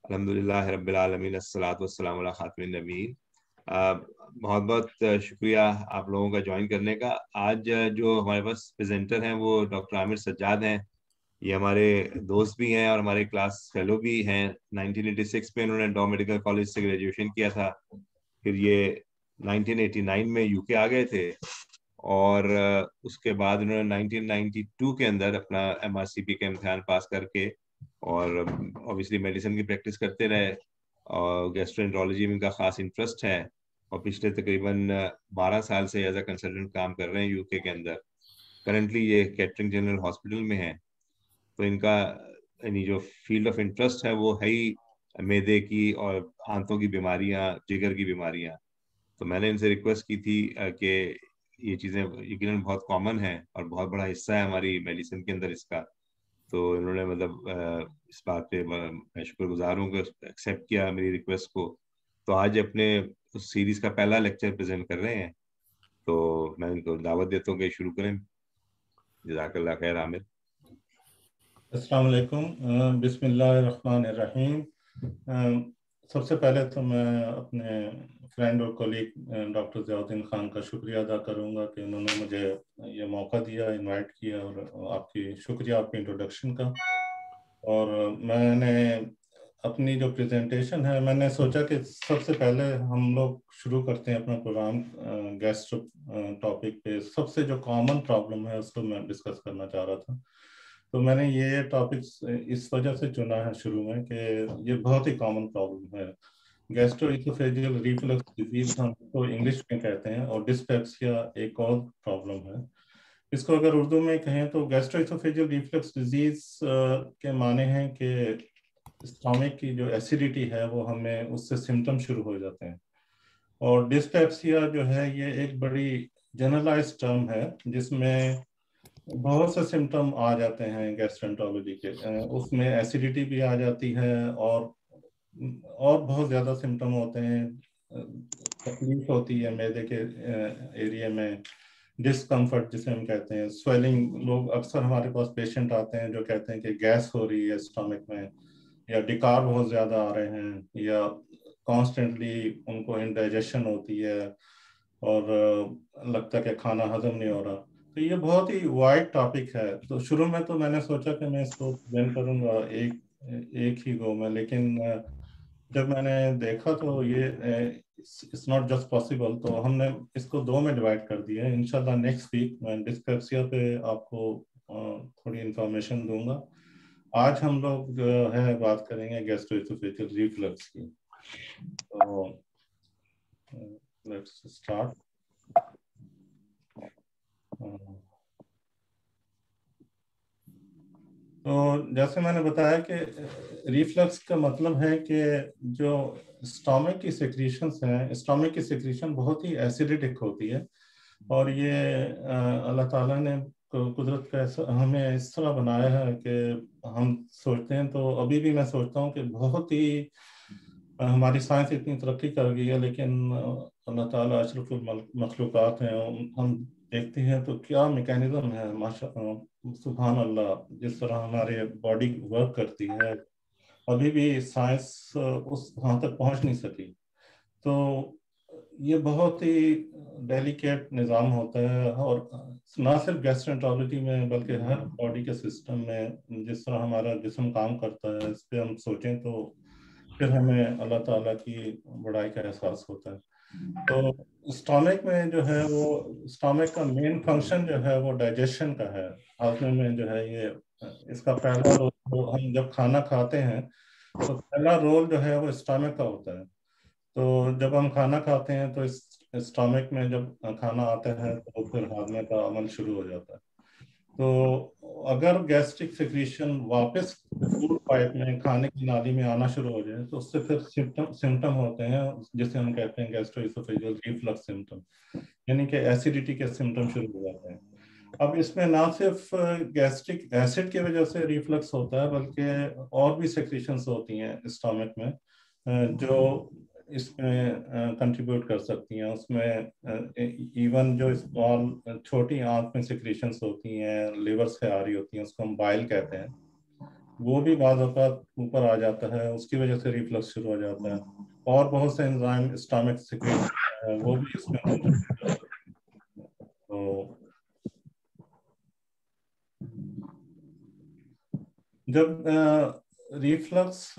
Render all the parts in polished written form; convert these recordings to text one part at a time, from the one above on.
الحمدللہ رب العالمین الصلاۃ والسلام علی خاتم النبیین۔ بہت بہت شکریہ آپ لوگوں کا جوائن کرنے کا۔ آج جو ہمارے پاس پریزنٹر ہیں وہ ڈاکٹر عامر سجاد ہیں۔ یہ ہمارے دوست بھی ہیں اور ہمارے کلاس فیلو بھی ہیں۔ 1986 میں انہوں نے ڈاؤ میڈیکل کالج سے گریجویشن کیا تھا، پھر یہ 1989 میں یو کے آ گئے تھے، اور اس کے بعد انہوں نے 1992 کے اندر اپنا MRCP کا امتحان پاس کر کے اور اوبیسلی میڈیسن کی پریکٹس کرتے رہے، اور گیسٹرونٹرولوجی میں ان کا خاص انٹرسٹ ہے، اور پچھلے تقریباً 12 سال سے ایز اے کنسلٹنٹ کام کر رہے ہیں یو کے اندر۔ کرنٹلی یہ کیٹرنگ جنرل ہاسپٹل میں ہیں۔ تو ان کا یعنی جو فیلڈ آف انٹرسٹ ہے وہ ہے ہی معدے کی اور آنتوں کی بیماریاں، جگر کی بیماریاں۔ تو میں نے ان سے ریکویسٹ کی تھی کہ یہ چیزیں یقیناً بہت کامن ہیں اور بہت بڑا حصہ ہے ہماری میڈیسن کے اندر اس کا۔ تو انہوں نے مطلب اس بات پہ میں شکر گزار ہوں کہ ایکسیپٹ کیا میری ریکویسٹ کو۔ تو آج اپنے اس سیریز کا پہلا لیکچر پریزنٹ کر رہے ہیں، تو میں ان کو دعوت دیتا ہوں کہ شروع کریں۔ جزاک اللہ خیر عامر۔ السلام علیکم، بسم اللہ الرحمن الرحیم۔ سب سے پہلے تو میں اپنے فرینڈ اور کولیگ ڈاکٹر ضیاء الدین خان کا شکریہ ادا کروں گا کہ انہوں نے مجھے یہ موقع دیا، انوائٹ کیا، اور آپ کی شکریہ آپ کی انٹروڈکشن کا۔ اور میں نے اپنی جو پریزنٹیشن ہے، میں نے سوچا کہ سب سے پہلے ہم لوگ شروع کرتے ہیں اپنا پروگرام گیسٹرو ٹاپک پہ۔ سب سے جو کامن پرابلم ہے اس کو میں ڈسکس کرنا چاہ رہا تھا۔ تو میں نے یہ ٹاپکس اس وجہ سے چنا ہے شروع میں کہ یہ بہت ہی کامن پرابلم ہے۔ گیسٹرو ایسوفیجیل ریفلکس ڈیزیز ہم کو انگلش میں کہتے ہیں، اور ڈسپیپسیا ایک اور پرابلم ہے۔ اس کو اگر اردو میں کہیں تو گیسٹرو ایسوفیجیل ریفلکس ڈیزیز کے معنی ہیں کہ اسٹامک کی جو ایسیڈیٹی ہے وہ ہمیں اس سے سمٹم شروع ہو جاتے ہیں، اور ڈسپیپسیا جو ہے یہ ایک بڑی جنرلائز ٹرم ہے جس میں بہت سے سمٹم آ جاتے ہیں گیسٹرنٹرولوجی کے۔ اس میں ایسیڈیٹی بھی آ جاتی ہے، اور بہت زیادہ سمٹم ہوتے ہیں۔ تکلیف ہوتی ہے معدے کے ایریا میں، ڈسکمفرٹ جسے ہم کہتے ہیں، سویلنگ۔ لوگ اکثر ہمارے پاس پیشنٹ آتے ہیں جو کہتے ہیں کہ گیس ہو رہی ہے اسٹامک میں، یا ڈکار بہت زیادہ آ رہے ہیں، یا کانسٹنٹلی ان کو انڈائجیشن ہوتی ہے اور لگتا ہے کہ کھانا ہضم نہیں ہو رہا۔ تو یہ بہت ہی وائڈ ٹاپک ہے۔ تو شروع میں تو میں نے سوچا کہ میں اس کو پریزنٹ کروں گا ایک ہی گو میں، لیکن جب میں نے دیکھا تو یہ اٹس ناٹ جسٹ پاسبل، تو ہم نے اس کو دو میں ڈیوائڈ کر دیا ہے۔ انشاءاللہ نیکسٹ ویک میں ڈسپیپسیا پہ آپ کو تھوڑی انفارمیشن دوں گا۔ آج ہم لوگ جو ہے بات کریں گے گیسٹرو ایسوفیجیل ریفلکس کی۔ تو لیٹس اسٹارٹ۔ تو جیسے میں نے بتایا کہ ریفلکس کا مطلب ہے کہ جو اسٹامک کی سیکریشنز ہیں، اسٹامک کی سیکریشن بہت ہی ایسیڈیٹک ہوتی ہے، اور یہ اللہ تعالیٰ نے قدرت کا ہمیں اس طرح بنایا ہے کہ ہم سوچتے ہیں، تو ابھی بھی میں سوچتا ہوں کہ بہت ہی ہماری سائنس اتنی ترقی کر گئی ہے، لیکن اللہ تعالیٰ اشرف المخلوقات ہیں۔ ہم دیکھتے ہیں تو کیا میکینزم ہے، سبحان اللہ، جس طرح ہمارے باڈی ورک کرتی ہے، ابھی بھی سائنس اس وہاں تک پہنچ نہیں سکی۔ تو یہ بہت ہی ڈیلیکیٹ نظام ہوتا ہے، اور نہ صرف گیسٹرنٹرولوجی میں بلکہ ہر باڈی کے سسٹم میں جس طرح ہمارا جسم کام کرتا ہے، اس پہ ہم سوچیں تو پھر ہمیں اللہ تعالیٰ کی بڑائی کا احساس ہوتا ہے۔ تو اسٹامک میں جو ہے وہ اسٹامک کا مین فنکشن جو ہے وہ ڈائجیشن کا ہے، ہاضمے میں جو ہے یہ اس کا پہلا رول، ہم جب کھانا کھاتے ہیں تو پہلا رول جو ہے وہ اسٹامک کا ہوتا ہے۔ تو جب ہم کھانا کھاتے ہیں تو اسٹامک میں جب کھانا آتا ہے تو پھر ہاضمے کا عمل شروع ہو جاتا ہے۔ تو اگر گیسٹرک سیکریشن واپس فوڈ پائپ میں، کھانے کی نالی میں آنا شروع ہو جائے تو اس سے پھر سمٹم ہوتے ہیں جسے ہم کہتے ہیں گیسٹرو ایسوفیجیل ریفلکس سمٹم، یعنی کہ ایسیڈیٹی کے سمٹم شروع ہو جاتے ہیں۔ اب اس میں نہ صرف گیسٹرک ایسڈ کی وجہ سے ریفلکس ہوتا ہے بلکہ اور بھی سیکریشنز ہوتی ہیں اسٹامک میں جو اس میں کنٹریبیوٹ کر سکتی ہیں۔ اس میں ایون جو چھوٹی آنت میں سیکریشنز ہوتی ہیں، لیور سے آ رہی ہوتی ہیں، اس کو ہم بائل کہتے ہیں۔ وہ بھی بعض اوقات اوپر آ جاتا ہے، اس کی وجہ سے ریفلکس شروع ہو جاتا ہے. اور بہت سے انزائم اسٹامک سیکریٹ وہ بھی اس میں موجود ہوتے ہیں. تو جب ریفلکس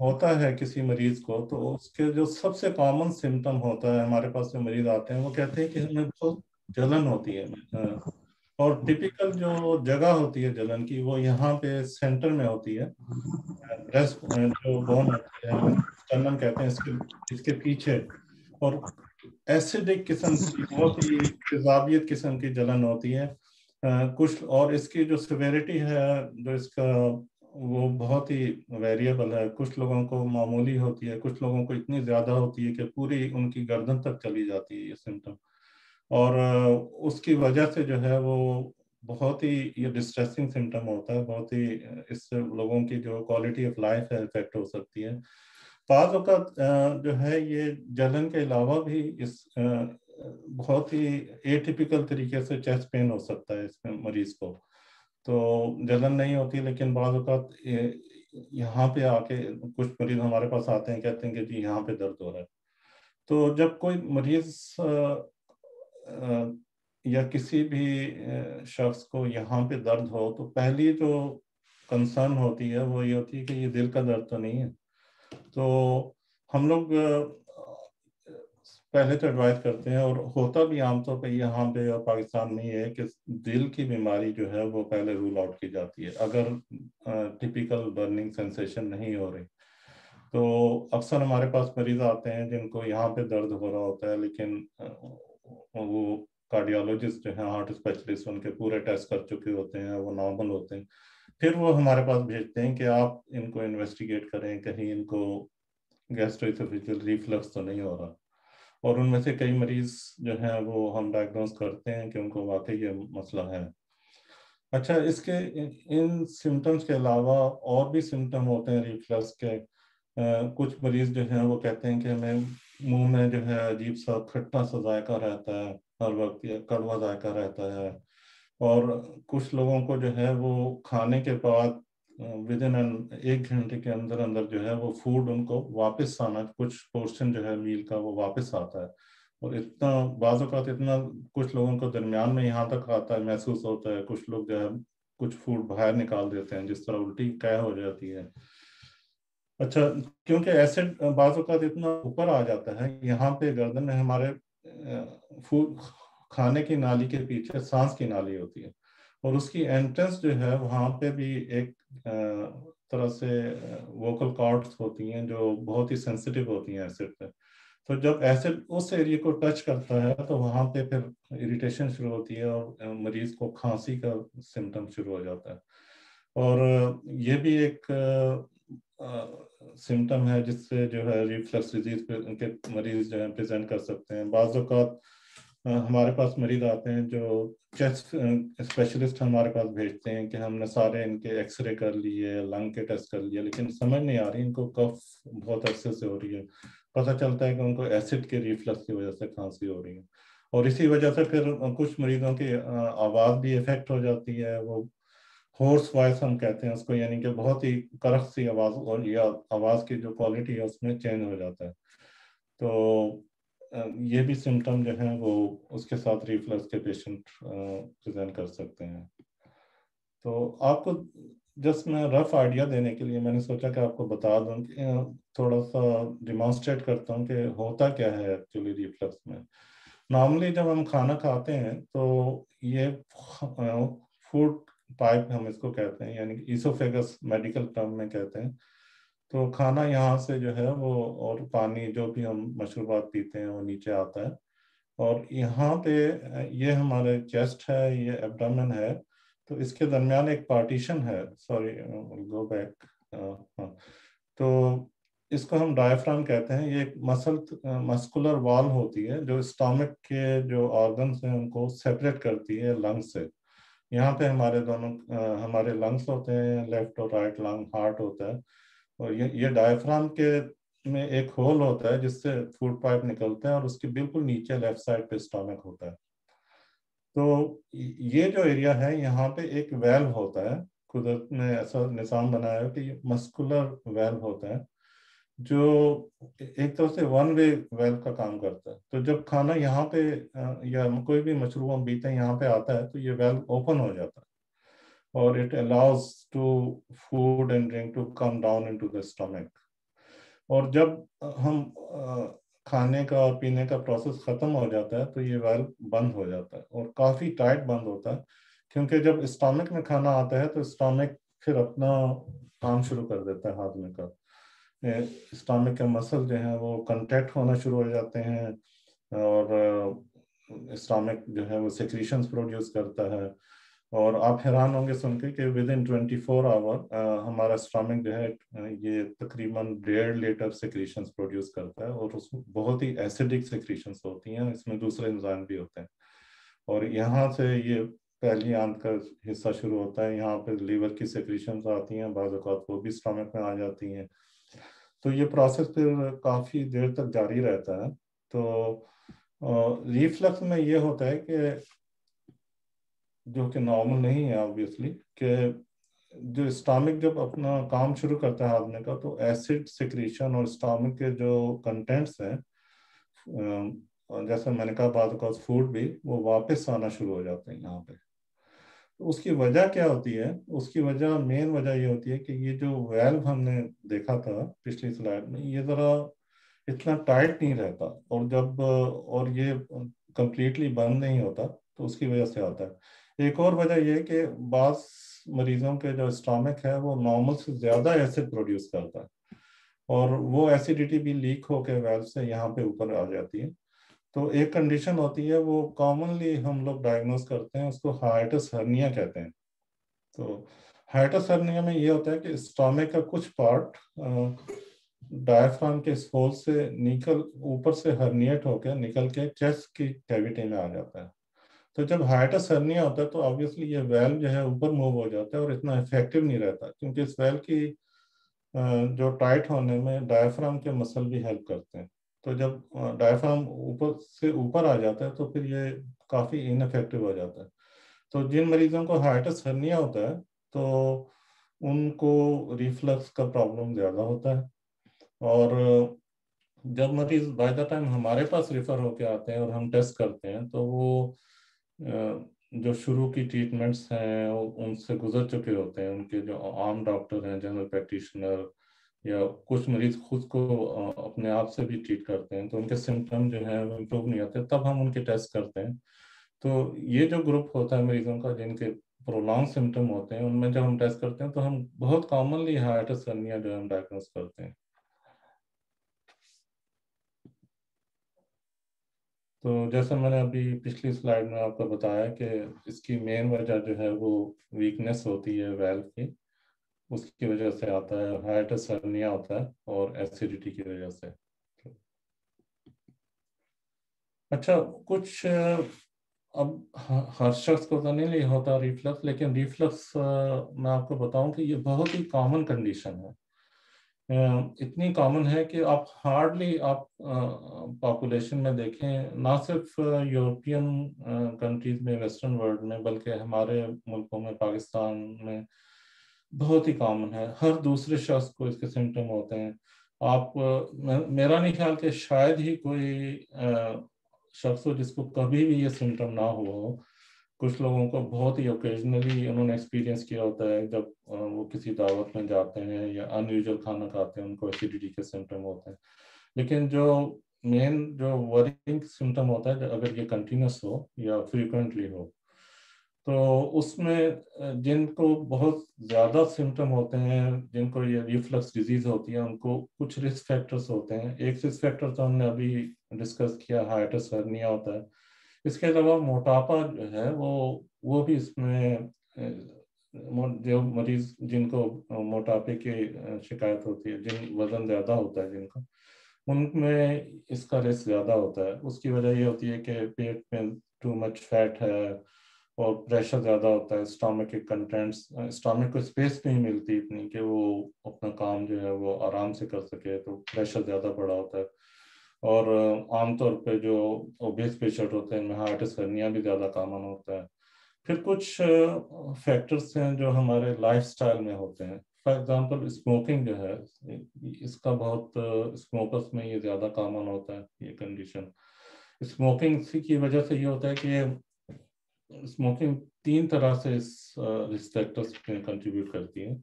ہوتا ہے کسی مریض کو تو اس کے جو سب سے کامن سمٹم ہوتا ہے، ہمارے پاس جو مریض آتے ہیں وہ کہتے ہیں کہ ہمیں بہت جلن ہوتی ہے. اور ٹپیکل جو جگہ ہوتی ہے جلن کی وہ یہاں پہ سینٹر میں ہوتی ہے. بریسٹ جو بون ہوتی ہے اسٹرنم کہتے ہیں اس کے پیچھے. اور ایسیڈک قسم کی بہت ہی تیزابیت قسم کی جلن ہوتی ہے. کچھ اور اس کی جو سیویرٹی ہے جو اس کا وہ بہت ہی ویریبل ہے. کچھ لوگوں کو معمولی ہوتی ہے، کچھ لوگوں کو اتنی زیادہ ہوتی ہے کہ پوری ان کی گردن تک چلی جاتی ہے یہ سمٹم. اور اس کی وجہ سے جو ہے وہ بہت ہی یہ ڈسٹریسنگ سمٹم ہوتا ہے. بہت ہی اس سے لوگوں کی جو کوالٹی آف لائف ہے افیکٹ ہو سکتی ہے. بعض اوقات جو ہے یہ جلن کے علاوہ بھی اس بہت ہی اے ٹیپیکل طریقے سے چیسٹ پین ہو سکتا ہے اس میں مریض کو. تو جلن نہیں ہوتی لیکن بعض اوقات یہاں پہ آ کے کچھ مریض ہمارے پاس آتے ہیں کہتے ہیں کہ جی یہاں پہ درد ہو رہا ہے. تو جب کوئی مریض یا کسی بھی شخص کو یہاں پہ درد ہو تو پہلی جو کنسرن ہوتی ہے وہ یہ ہوتی ہے کہ یہ دل کا درد تو نہیں ہے. تو ہم لوگ پہلے تو ایڈوائز کرتے ہیں، اور ہوتا بھی عام طور پہ یہاں پہ اور پاکستان میں یہ ہے کہ دل کی بیماری جو ہے وہ پہلے رول آؤٹ کی جاتی ہے اگر ٹپیکل برننگ سینسیشن نہیں ہو رہی. تو اکثر ہمارے پاس مریض آتے ہیں جن کو یہاں پہ درد ہو رہا ہوتا ہے لیکن وہ کارڈیالوجسٹ جو ہیں ہارٹ اسپیشلسٹ ان کے پورے ٹیسٹ کر چکے ہوتے ہیں، وہ نارمل ہوتے ہیں. پھر وہ ہمارے پاس بھیجتے ہیں کہ آپ ان کو انویسٹیگیٹ کریں کہیں ان کو گیسٹرواسوفیجل ریفلکس تو نہیں ہو رہا. اور ان میں سے کئی مریض جو ہیں وہ ہم ڈائگنوز کرتے ہیں کہ ان کو واقعی یہ مسئلہ ہے. اچھا، اس کے ان سمٹمز کے علاوہ اور بھی سمٹم ہوتے ہیں ریفلکس کے. کچھ مریض جو ہیں وہ کہتے ہیں کہ ہمیں منہ میں جو ہے عجیب سا کھٹا سا ذائقہ رہتا ہے ہر وقت، یا کڑوا ذائقہ رہتا ہے. اور کچھ لوگوں کو جو ہے وہ کھانے کے بعد ودن 1 گھنٹے کے اندر اندر جو ہے وہ فوڈ ان کو واپس آنا، کچھ پورشن جو ہے میل کا وہ واپس آتا ہے. اور اتنا بعض اوقات اتنا کچھ لوگوں کو درمیان میں یہاں تک آتا ہے محسوس ہوتا ہے. کچھ لوگ جو ہے کچھ فوڈ باہر نکال دیتے ہیں جس طرح الٹی قے ہو جاتی ہے. اچھا، کیونکہ ایسڈ بعض اوقات اتنا اوپر آ جاتا ہے یہاں پہ گردن میں، ہمارے فوڈ کھانے کی نالی کے پیچھے سانس کی نالی ہوتی ہے اور اس کی انٹرنس جو ہے وہاں پہ بھی ایک طرح سے ووکل کارڈز ہوتی ہیں جو بہت ہی سینسٹیو ہوتی ہیں ایسڈ پہ. تو جب ایسڈ اس ایریے کو ٹچ کرتا ہے تو وہاں پہ پھر اریٹیشن شروع ہوتی ہے اور مریض کو کھانسی کا سمٹم شروع ہو جاتا ہے. اور یہ بھی ایک سمٹم ہے جس سے جو ہے ریفلکس ڈیزیز کے مریض جو ہیں پریزنٹ کر سکتے ہیں. بعض اوقات ہمارے پاس مریض آتے ہیں جو چیسٹ اسپیشلسٹ ہمارے پاس بھیجتے ہیں کہ ہم نے سارے ان کے ایکس رے کر لیے، لنگ کے ٹیسٹ کر لیے، لیکن سمجھ نہیں آ رہی ان کو کف بہت عرصے سے ہو رہی ہے. پتہ چلتا ہے کہ ان کو ایسڈ کے ریفلکس کی وجہ سے کھانسی ہو رہی ہے. اور اسی وجہ سے پھر کچھ مریضوں کی آواز بھی افیکٹ ہو جاتی ہے. وہ ہورس وائس ہم کہتے ہیں اس کو، یعنی کہ بہت ہی کرخ سی آواز، اور یا آواز کی جو کوالٹی ہے اس میں چینج ہو جاتا ہے. تو یہ بھی سمٹم جو ہیں وہ اس کے ساتھ ریفلکس کے پیشنٹ پریزنٹ کر سکتے ہیں. تو آپ کو جسٹ میں رف آئیڈیا دینے کے لیے میں نے سوچا کہ آپ کو بتا دوں کہ تھوڑا سا ڈیمانسٹریٹ کرتا ہوں کہ ہوتا کیا ہے ایکچولی ریفلکس میں. نارملی جب ہم کھانا کھاتے ہیں تو یہ فوڈ پائپ ہم اس کو کہتے ہیں، یعنی ایسوفیگس میڈیکل ٹرم میں کہتے ہیں. تو کھانا یہاں سے جو ہے وہ، اور پانی جو بھی ہم مشروبات پیتے ہیں وہ نیچے آتا ہے. اور یہاں پہ یہ ہمارے چیسٹ ہے، یہ ایبڈومن ہے. تو اس کے درمیان ایک پارٹیشن ہے، سوری گو بیک. تو اس کو ہم ڈائفرام کہتے ہیں. یہ ایک مسکولر وال ہوتی ہے جو اسٹامک کے جو آرگنس ہیں ان کو سیپریٹ کرتی ہے لنگ سے. یہاں پہ ہمارے لنگس ہوتے ہیں، لیفٹ اور رائٹ لنگ، ہارٹ ہوتا ہے. اور یہ ڈائفرام کے میں ایک ہول ہوتا ہے جس سے فوڈ پائپ نکلتے ہیں، اور اس کے بالکل نیچے لیفٹ سائڈ پہ اسٹامک ہوتا ہے. تو یہ جو ایریا ہے یہاں پہ ایک ویلو ہوتا ہے قدرت نے ایسا نظام بنایا ہے کہ یہ مسکولر ویلو ہوتا ہے جو ایک طرف سے ون وے ویلو کا کام کرتا ہے. تو جب کھانا یہاں پہ یا کوئی بھی مشروب ہم پیتے ہیں یہاں پہ آتا ہے تو یہ ویلو اوپن ہو جاتا ہے اور it allows to food and drink to come down into the stomach. اور جب ہم کھانے کا اور پینے کا پروسیس ختم ہو جاتا ہے تو یہ ویلو بند ہو جاتا ہے اور کافی ٹائٹ بند ہوتا ہے, کیونکہ جب اسٹامک میں کھانا آتا ہے تو اسٹامک پھر اپنا کام شروع کر دیتا ہے ہاضمے کا. اسٹامک کے مسل جو ہیں وہ کنٹریکٹ ہونا شروع ہو جاتے ہیں اور اسٹامک جو ہے وہ سیکریشنز پروڈیوس کرتا ہے. اور آپ حیران ہوں گے سن کے کہ ودن 24 آور ہمارا اسٹامک جو ہے یہ تقریباً 1.5 لیٹر سیکریشنز پروڈیوس کرتا ہے اور اس میں بہت ہی ایسیڈک سیکریشنز ہوتی ہیں, اس میں دوسرے انزائم بھی ہوتے ہیں. اور یہاں سے یہ پہلی آنت کا حصہ شروع ہوتا ہے, یہاں پہ لیور کی سیکریشنز آتی ہیں, بعض اوقات وہ بھی اسٹامک میں آ جاتی ہیں. تو یہ پروسیس پھر کافی دیر تک جاری رہتا ہے. تو ریفلکس میں یہ ہوتا ہے کہ جو کہ نارمل نہیں ہے آبویسلی, کہ جو اسٹامک جب اپنا کام شروع کرتا ہے ہاضمے کا تو ایسڈ سیکریشن اور اسٹامک کے جو کنٹینٹس ہیں جیسے میں نے کہا بعض اوقات فوڈ بھی وہ واپس آنا شروع ہو جاتے ہیں یہاں پہ. تو اس کی وجہ کیا ہوتی ہے؟ اس کی وجہ مین وجہ یہ ہوتی ہے کہ یہ جو ویلو ہم نے دیکھا تھا پچھلی سلائڈ میں یہ ذرا اتنا ٹائٹ نہیں رہتا, اور یہ کمپلیٹلی بند نہیں ہوتا, تو اس کی وجہ سے آتا ہے. ایک اور وجہ یہ کہ بعض مریضوں کے جو اسٹامک ہے وہ نارمل سے زیادہ ایسڈ پروڈیوس کرتا ہے اور وہ ایسیڈیٹی بھی لیک ہو کے ویلو سے یہاں پہ اوپر آ جاتی ہے. تو ایک کنڈیشن ہوتی ہے وہ کامنلی ہم لوگ ڈائگنوز کرتے ہیں, اس کو ہائٹس ہرنیا کہتے ہیں. تو ہائٹس ہرنیا میں یہ ہوتا ہے کہ اسٹامک کا کچھ پارٹ ڈائفرام کے اس ہول سے اوپر سے ہرنیٹ ہو کے نکل کے چیسٹ کی کیویٹی میں آ جاتا ہے. تو جب ہائٹس ہرنیا ہوتا ہے تو آبویسلی یہ ویل جو ہے اوپر موو ہو جاتا ہے اور اتنا افیکٹو نہیں رہتا, کیونکہ اس ویل کی جو ٹائٹ ہونے میں ڈائفرام کے مسل بھی ہیلپ کرتے ہیں. تو جب ڈائفرام اوپر سے اوپر آ جاتا ہے تو پھر یہ کافی ان افیکٹو ہو جاتا ہے. تو جن مریضوں کو ہائٹس ہرنیا ہوتا ہے تو ان کو ریفلکس کا پرابلم زیادہ ہوتا ہے. اور جب مریض بائی دا ٹائم ہمارے پاس ریفر ہو کے آتے ہیں اور ہم ٹیسٹ کرتے ہیں تو وہ جو شروع کی ٹریٹمنٹس ہیں ان سے گزر چکے ہوتے ہیں, ان کے جو عام ڈاکٹر ہیں, جنرل پریکٹیشنر, یا کچھ مریض خود کو اپنے آپ سے بھی ٹریٹ کرتے ہیں, تو ان کے سمٹم جو ہیں وہ امپروو نہیں ہوتے, تب ہم ان کے ٹیسٹ کرتے ہیں. تو یہ جو گروپ ہوتا ہے مریضوں کا جن کے پرولونگ سمٹم ہوتے ہیں, ان میں جب ہم ٹیسٹ کرتے ہیں تو ہم بہت کامنلی ہائٹس ہرنیا جو ہم ڈائگنوز کرتے ہیں. تو جیسا میں نے ابھی پچھلی سلائیڈ میں آپ کو بتایا کہ اس کی مین وجہ جو ہے وہ ویکنیس ہوتی ہے ویلو کی, اس کی وجہ سے آتا ہے. ہائٹس ہرنیا ہوتا ہے اور ایسیڈیٹی کی وجہ سے. اچھا, کچھ اب ہر شخص کو تو نہیں ہوتا ریفلکس, لیکن ریفلکس میں آپ کو بتاؤں کہ یہ بہت ہی کامن کنڈیشن ہے. اتنی کامن ہے کہ آپ ہارڈلی آپ پاپولیشن میں دیکھیں, نہ صرف یورپین کنٹریز میں, ویسٹرن ورلڈ میں, بلکہ ہمارے ملکوں میں, پاکستان میں بہت ہی کامن ہے. ہر دوسرے شخص کو اس کے سمٹم ہوتے ہیں. آپ میرا نہیں خیال کہ شاید ہی کوئی شخص ہو جس کو کبھی بھی یہ سمٹم نہ ہو. کچھ لوگوں کو بہت ہی اوکیجنلی انہوں نے ایکسپیرینس کیا ہوتا ہے جب وہ کسی دعوت میں جاتے ہیں یا ان یوزول کھانا کھاتے ہیں, ان کو ایسیڈیٹی کے سمٹم ہوتے ہیں. لیکن جو مین جو ورنگ سمٹم ہوتا ہے اگر یہ کنٹینیوس ہو یا فریکوینٹلی ہو, تو اس میں جن کو بہت زیادہ سمٹم ہوتے ہیں, جن کو یہ ریفلکس ڈیزیز ہوتی ہے, ان کو کچھ رسک فیکٹرز ہوتے ہیں. ایک رسک فیکٹر تو ہم نے ابھی ڈسکس کیا, ہائٹس ہرنیا ہوتا ہے. اس کے علاوہ موٹاپا جو ہے وہ بھی اس میں, جو مریض جن کو موٹاپے کی شکایت ہوتی ہے, جن وزن زیادہ ہوتا ہے جن کا, ان میں اس کا رسک زیادہ ہوتا ہے. اس کی وجہ یہ ہوتی ہے کہ پیٹ میں ٹو مچ فیٹ ہے اور پریشر زیادہ ہوتا ہے. اسٹامک کے کنٹینٹس, اسٹامک کو اسپیس نہیں ملتی اتنی کہ وہ اپنا کام جو ہے وہ آرام سے کر سکے, تو پریشر زیادہ بڑا ہوتا ہے. اور عام طور پہ جو اوبیس پیشنٹ ہوتے ہیں ان میں ہائٹس ہرنیا بھی زیادہ کامن ہوتا ہے. پھر کچھ فیکٹرز ہیں جو ہمارے لائف سٹائل میں ہوتے ہیں. فار ایگزامپل اسموکنگ جو ہے اس کا بہت اسموکرس میں یہ زیادہ کامن ہوتا ہے یہ کنڈیشن. اسموکنگ کی وجہ سے یہ ہوتا ہے کہ اسموکنگ 3 طرح سے اس رسک فیکٹرز میں کنٹریبیوٹ کرتی ہے.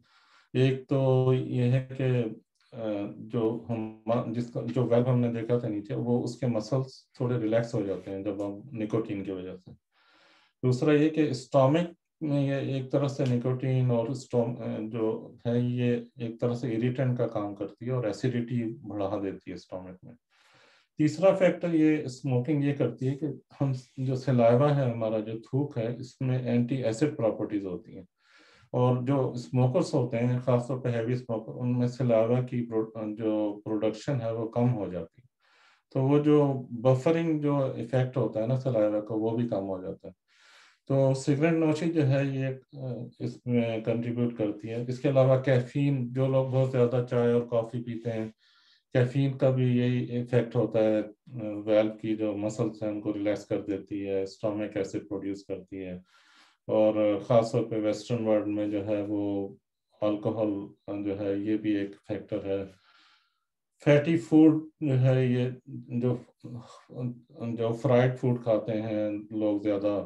ایک تو یہ ہے کہ جو ویلو ہم نے دیکھا تھا نیچے وہ اس کے مسلس تھوڑے ریلیکس ہو جاتے ہیں جب ہم نکوٹین کی وجہ سے. دوسرا یہ کہ اسٹامک میں یہ ایک طرح سے نکوٹین اور جو ہے یہ ایک طرح سے اریٹنٹ کا کام کرتی ہے اور ایسیڈیٹی بڑھا دیتی ہے اسٹامک میں. تیسرا فیکٹر یہ اسموکنگ یہ کرتی ہے کہ ہم جو سلائیوا ہے ہمارا جو تھوک ہے اس میں اینٹی ایسڈ پراپرٹیز ہوتی ہیں اور جو اسموکرس ہوتے ہیں خاص طور پہ ہیوی اسموکر ان میں سلائیوا کی جو پروڈکشن ہے وہ کم ہو جاتی ہے. تو وہ جو بفرنگ جو ایفیکٹ ہوتا ہے نا سلائیوا کا وہ بھی کم ہو جاتا ہے. تو سگریٹ نوشی جو ہے یہ اس میں کنٹریبیوٹ کرتی ہے. اس کے علاوہ کیفین جو لوگ بہت زیادہ چائے اور کافی پیتے ہیں کیفین کا بھی یہی افیکٹ ہوتا ہے. ویلو کی جو مسلس ہیں ان کو ریلیکس کر دیتی ہے اسٹامک ایسڈ پروڈیوس کرتی ہے اور خاص طور پہ ویسٹرن ورلڈ میں جو ہے وہ الکوہل جو ہے یہ بھی ایک فیکٹر ہے. فیٹی فوڈ جو ہے یہ جو فرائڈ فوڈ کھاتے ہیں لوگ زیادہ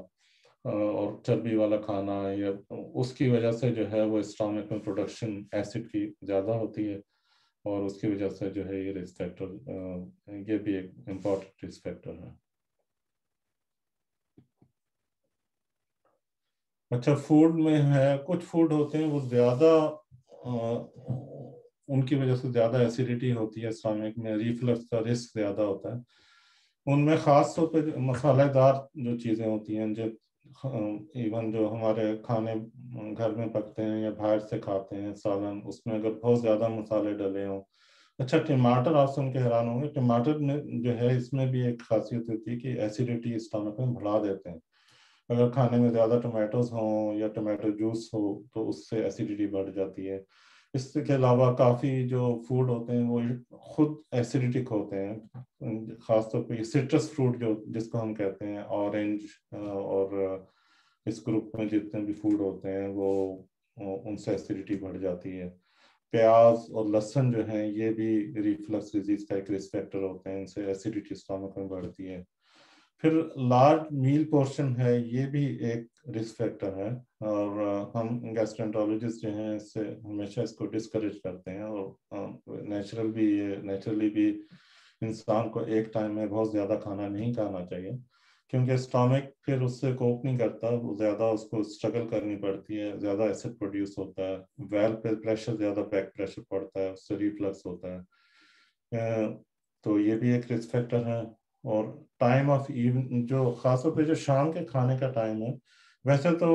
اور چربی والا کھانا یا اس کی وجہ سے جو ہے وہ اسٹامک میں پروڈکشن ایسڈ کی زیادہ ہوتی ہے اور اس کی وجہ سے جو ہے یہ رسک فیکٹر یہ بھی ایک امپورٹنٹ رسک فیکٹر ہے. اچھا فوڈ میں ہے کچھ فوڈ ہوتے ہیں وہ زیادہ ان کی وجہ سے زیادہ ایسیڈیٹی ہوتی ہے اسٹامک میں ریفلکس کا رسک زیادہ ہوتا ہے. ان میں خاص طور پہ مسالہ دار جو چیزیں ہوتی ہیں جو ایون جو ہمارے کھانے گھر میں پکتے ہیں یا باہر سے کھاتے ہیں سالن اس میں اگر بہت زیادہ مسالے ڈلے ہوں. اچھا ٹماٹر آپ سن کے حیران ہوں گے ٹماٹر میں جو ہے اس میں بھی ایک خاصیت ہوتی ہے کہ ایسیڈیٹی اسٹامک میں بڑھا دیتے ہیں. اگر کھانے میں زیادہ ٹمیٹوز ہوں یا ٹمیٹو جوس ہو تو اس سے ایسیڈیٹی بڑھ جاتی ہے. اس کے علاوہ کافی جو فوڈ ہوتے ہیں وہ خود ایسیڈیٹک ہوتے ہیں خاص طور پہ سٹرس فروٹ جو جس کو ہم کہتے ہیں اورنج اور اس گروپ میں جتنے بھی فوڈ ہوتے ہیں وہ ان سے ایسیڈیٹی بڑھ جاتی ہے. پیاز اور لہسن جو ہیں یہ بھی ریفلکس ڈیزیز کا ایک رسک فیکٹر ہوتے ہیں ان سے ایسیڈیٹی اسٹامک میں بڑھتی ہے. پھر لارج میل پورشن ہے یہ بھی ایک رسک فیکٹر ہے اور ہم گیسٹرنٹرولوجسٹ جو ہیں اس سے ہمیشہ اس کو ڈسکریج کرتے ہیں اور نیچرلی بھی انسان کو ایک ٹائم میں بہت زیادہ کھانا نہیں کھانا چاہیے کیونکہ اسٹامک پھر اس سے کوپ نہیں کرتا وہ زیادہ اس کو اسٹرگل کرنی پڑتی ہے زیادہ ایسڈ پروڈیوس ہوتا ہے ویل پہ پریشر زیادہ بیک پریشر پڑتا ہے اس سے ریفلکس ہوتا ہے. تو یہ بھی ایک رسک فیکٹر ہے. اور ٹائم آف ایون جو خاص طور پہ جو شام کے کھانے کا ٹائم ہے ویسے تو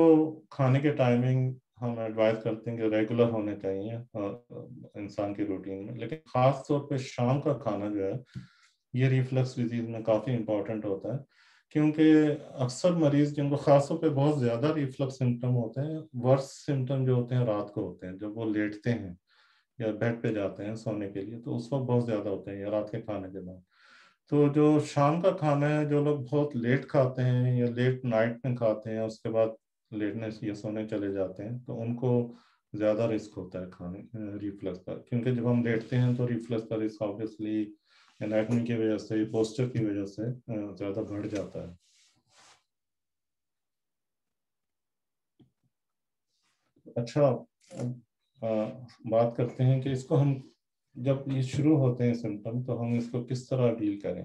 کھانے کے ٹائمنگ ہم ایڈوائز کرتے ہیں کہ ریگولر ہونے چاہیے انسان کی روٹین میں لیکن خاص طور پہ شام کا کھانا جو ہے یہ ریفلکس ڈیزیز میں کافی امپورٹنٹ ہوتا ہے کیونکہ اکثر مریض جن کو خاص طور پہ بہت زیادہ ریفلکس سمٹم ہوتے ہیں ورس سمٹم جو ہوتے ہیں رات کو ہوتے ہیں جب وہ لیٹتے ہیں یا بیڈ پہ جاتے ہیں سونے کے لیے تو اس وقت بہت زیادہ ہوتے ہیں یا رات کے کھانے کے بعد. تو جو شام کا کھانا ہے جو لوگ بہت لیٹ کھاتے ہیں یا لیٹ نائٹ میں کھاتے ہیں اس کے بعد لیٹنے یا سونے چلے جاتے ہیں تو ان کو زیادہ رسک ہوتا ہے کھانے ریفلکس کا کیونکہ جب ہم لیٹتے ہیں تو ریفلکس کا رسک آبویسلی انیٹمی کی وجہ سے پوسچر کی وجہ سے زیادہ بڑھ جاتا ہے. اچھا بات کرتے ہیں کہ اس کو ہم جب یہ شروع ہوتے ہیں سمٹم تو ہم اس کو کس طرح ڈیل کریں.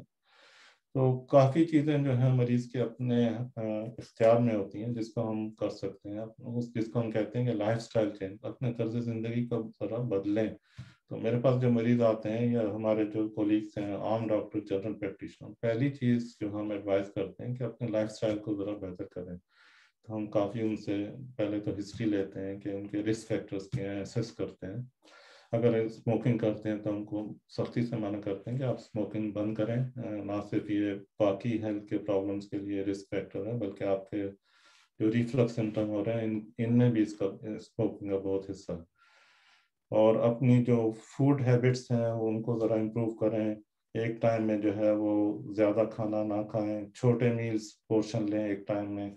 تو کافی چیزیں جو ہیں مریض کے اپنے اختیار میں ہوتی ہیں جس کو ہم کر سکتے ہیں جس کو ہم کہتے ہیں کہ لائف سٹائل چینج اپنے طرز زندگی کو ذرا بدلیں. تو میرے پاس جو مریض آتے ہیں یا ہمارے جو کولیگس ہیں عام ڈاکٹر جنرل پریکٹیشنر پہلی چیز جو ہم ایڈوائز کرتے ہیں کہ اپنے لائف سٹائل کو ذرا بہتر کریں. تو ہم کافی ان سے پہلے تو ہسٹری لیتے ہیں کہ ان کے رسک فیکٹرز کیا ہیں اسیس کرتے ہیں. اگر اسموکنگ کرتے ہیں تو ہم کو سختی سے منع کرتے ہیں کہ آپ اسموکنگ بند کریں. نہ صرف یہ باقی ہیلتھ کے پرابلمس کے لیے رسک فیکٹر ہے بلکہ آپ کے جو ریفلکس سمٹم ہو رہے ہیں ان میں بھی اسموکنگ کا بہت حصہ ہے. اور اپنی جو فوڈ ہیبٹس ہیں ان کو ذرا امپروو کریں. ایک ٹائم میں جو ہے وہ زیادہ کھانا نہ کھائیں چھوٹے میلز پورشن لیں ایک ٹائم میں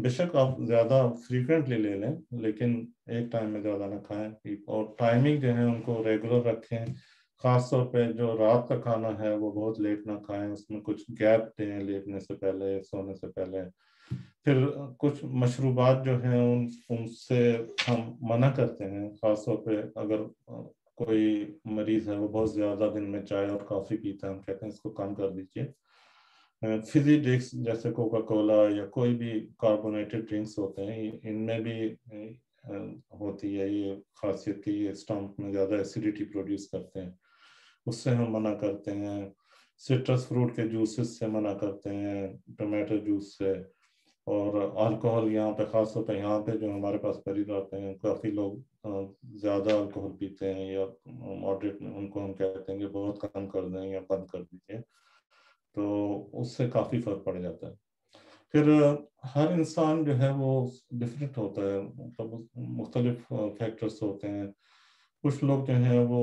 بے شک آپ زیادہ فریکوینٹلی لے لیں لیکن ایک ٹائم میں زیادہ نہ کھائیں، اور ٹائمنگ جو ہے ان کو ریگولر رکھیں. خاص طور پہ جو رات کا کھانا ہے وہ بہت لیٹ نہ کھائیں، اس میں کچھ گیپ دیں لیٹنے سے پہلے، سونے سے پہلے. پھر کچھ مشروبات جو ہیں ان سے ہم منع کرتے ہیں، خاص طور پہ اگر کوئی مریض ہے وہ بہت زیادہ دن میں چائے اور کافی پیتا ہے، ہم کہتے ہیں اس کو کم کر دیجیے. فزی ڈرنکس جیسے کوکا کولا یا کوئی بھی کاربونیٹڈ ڈرنکس ہوتے ہیں، ان میں بھی ہوتی ہے یہ خاصیت کہ یہ اسٹمک میں زیادہ ایسیڈیٹی پروڈیوس کرتے ہیں، اس سے ہم منع کرتے ہیں. سٹرس فروٹ کے جوسز سے منع کرتے ہیں، ٹومیٹو جوس سے. اور الکوہل یہاں پہ خاص طور پہ یہاں پہ جو ہمارے پاس مریض آتے ہیں کافی لوگ زیادہ الکوہل پیتے ہیں یا ماڈریٹ میں، ان کو ہم کہتے ہیں کہ بہت کم کر دیں یا بند کر دیجیے، تو اس سے کافی فرق پڑ جاتا ہے. پھر ہر انسان جو ہے وہ ڈفرینٹ ہوتا ہے، مطلب مختلف فیکٹرز ہوتے ہیں. کچھ لوگ جو ہیں وہ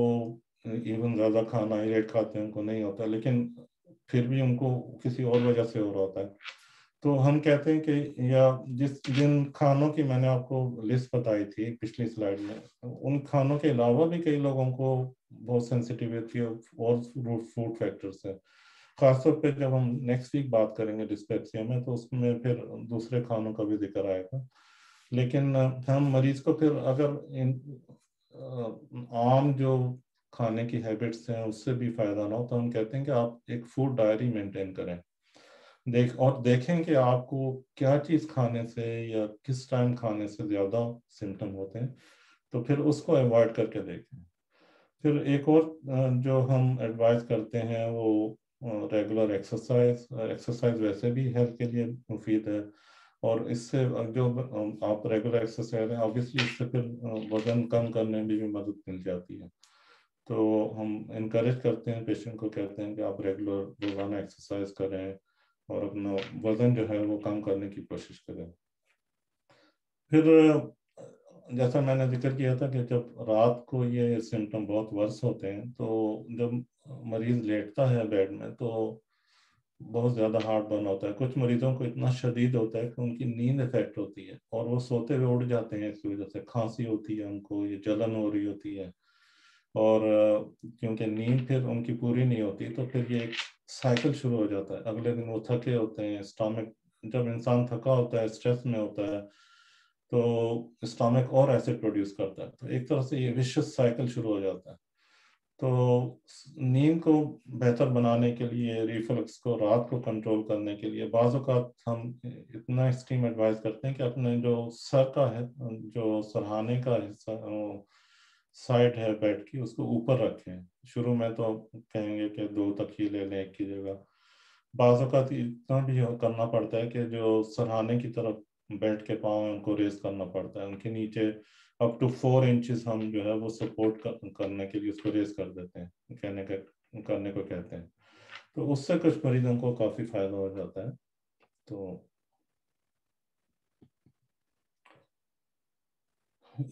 ایون زیادہ کھانا لیٹ کھاتے ہیں، ان کو نہیں ہوتا، لیکن پھر بھی ان کو کسی اور وجہ سے ہو رہا ہوتا ہے. تو ہم کہتے ہیں کہ یا جن کھانوں کی میں نے آپ کو لسٹ بتائی تھی پچھلی سلائیڈ میں، ان کھانوں کے علاوہ بھی کئی لوگوں کو بہت سینسیٹیوٹی اور فوڈ فیکٹرز ہیں. خاص طور پہ جب ہم نیکسٹ ویک بات کریں گے ڈسپیپسیا میں تو اس میں پھر دوسرے کھانوں کا بھی ذکر آئے گا. لیکن ہم مریض کو پھر اگر عام جو کھانے کی ہیبٹس ہیں اس سے بھی فائدہ نہ ہو تو ہم کہتے ہیں کہ آپ ایک فوڈ ڈائری مینٹین کریں، اور دیکھیں کہ آپ کو کیا چیز کھانے سے یا کس ٹائم کھانے سے زیادہ سمٹم ہوتے ہیں، تو پھر اس کو ایوائڈ کر کے دیکھیں. پھر ایک اور جو ہم ایڈوائز کرتے ہیں وہ ریگولر ایکسرسائز ویسے بھی ہیلتھ کے لیے مفید ہے، اور اس سے جو آپ ریگولر ایکسرسائز ہیں آبویسلی اس سے پھر وزن کم کرنے میں بھی مدد مل جاتی ہے. تو ہم انکریج کرتے ہیں، پیشنٹ کو کہتے ہیں کہ آپ ریگولر روزانہ ایکسرسائز کریں اور اپنا وزن جو ہے وہ کم کرنے کی کوشش کریں. پھر جیسا میں نے ذکر کیا تھا کہ جب رات کو یہ سمٹم بہت ورس ہوتے ہیں تو جب مریض لیٹتا ہے بیڈ میں تو بہت زیادہ ہارٹ برن ہوتا ہے. کچھ مریضوں کو اتنا شدید ہوتا ہے کہ ان کی نیند افیکٹ ہوتی ہے اور وہ سوتے ہوئے اٹھ جاتے ہیں، اس کی وجہ سے کھانسی ہوتی ہے ان کو، یہ جلن ہو رہی ہوتی ہے، اور کیونکہ نیند پھر ان کی پوری نہیں ہوتی تو پھر یہ ایک سائیکل شروع ہو جاتا ہے. اگلے دن وہ تھکے ہوتے ہیں، اسٹامک جب انسان تھکا ہوتا ہے اسٹریس میں ہوتا ہے تو اسٹامک اور ایسڈ پروڈیوس کرتا ہے، تو ایک طرح سے یہ وشس سائیکل شروع ہو جاتا ہے. تو نیند کو بہتر بنانے کے لیے، ریفلکس کو رات کو کنٹرول کرنے کے لیے بعض اوقات ہم اتنا اسٹیم ایڈوائز کرتے ہیں کہ اپنے جو سر کا ہے، جو سرہانے کا حصہ سائڈ ہے بیڈ کی، اس کو اوپر رکھیں. شروع میں تو کہیں گے کہ 2 تکیے لے لیں ایک کی جگہ. بعض اوقات اتنا بھی کرنا پڑتا ہے کہ جو سرہانے کی طرف بیڈ کے پاؤں ہیں ان کو ریز کرنا پڑتا ہے، ان کے نیچے اپ ٹو 4 انچز ہم جو ہے وہ سپورٹ کرنے کے لیے اس کو ریز کر دیتے ہیں، کرنے کو کہتے ہیں. تو اس سے کچھ مریضوں کو کافی فائدہ ہو جاتا ہے. تو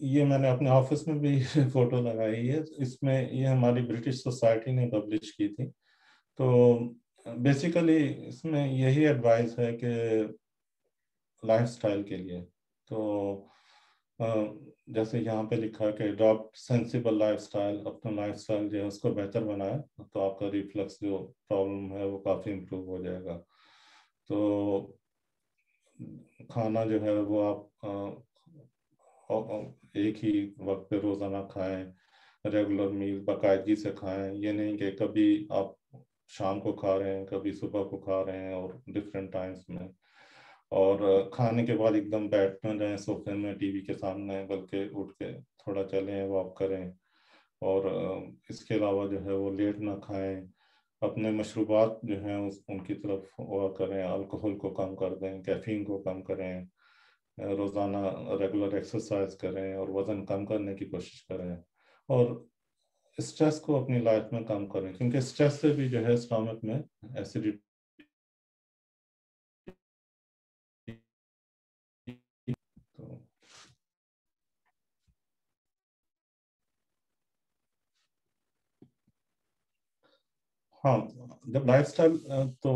یہ میں نے اپنے آفس میں بھی فوٹو لگائی ہے، اس میں یہ ہماری برٹش سوسائٹی نے پبلش کی تھی. تو بیسیکلی اس میں یہی ایڈوائز ہے کہ لائف سٹائل کے لیے، تو جیسے یہاں پہ لکھا ہے کہ اڈاپٹ سینسیبل لائف سٹائل، اپنا لائف سٹائل جو ہے اس کو بہتر بنائے تو آپ کا ریفلکس جو پرابلم ہے وہ کافی امپروو ہو جائے گا. تو کھانا جو ہے وہ آپ ایک ہی وقت پہ روزانہ کھائیں، ریگولر میل باقاعدگی سے کھائیں. یہ نہیں کہ کبھی آپ شام کو کھا رہے ہیں، کبھی صبح کو کھا رہے ہیں، اور ڈفرینٹ ٹائمز میں. اور کھانے کے بعد ایک دم بیٹھ نہ جائیں صوفے میں ٹی وی کے سامنے، بلکہ اٹھ کے تھوڑا چلیں، واک کریں. اور اس کے علاوہ جو ہے وہ لیٹ نہ کھائیں. اپنے مشروبات جو ہیں ان کی طرف غور کریں، الکوہل کو کم کر دیں، کیفین کو کم کریں، روزانہ ریگولر ایکسرسائز کریں اور وزن کم کرنے کی کوشش کریں. اور اسٹریس کو اپنی لائف میں کم کریں، کیونکہ اسٹریس سے بھی جو ہے اسٹامک میں ایسیڈیٹی. ہاں، جب لائف سٹائل تو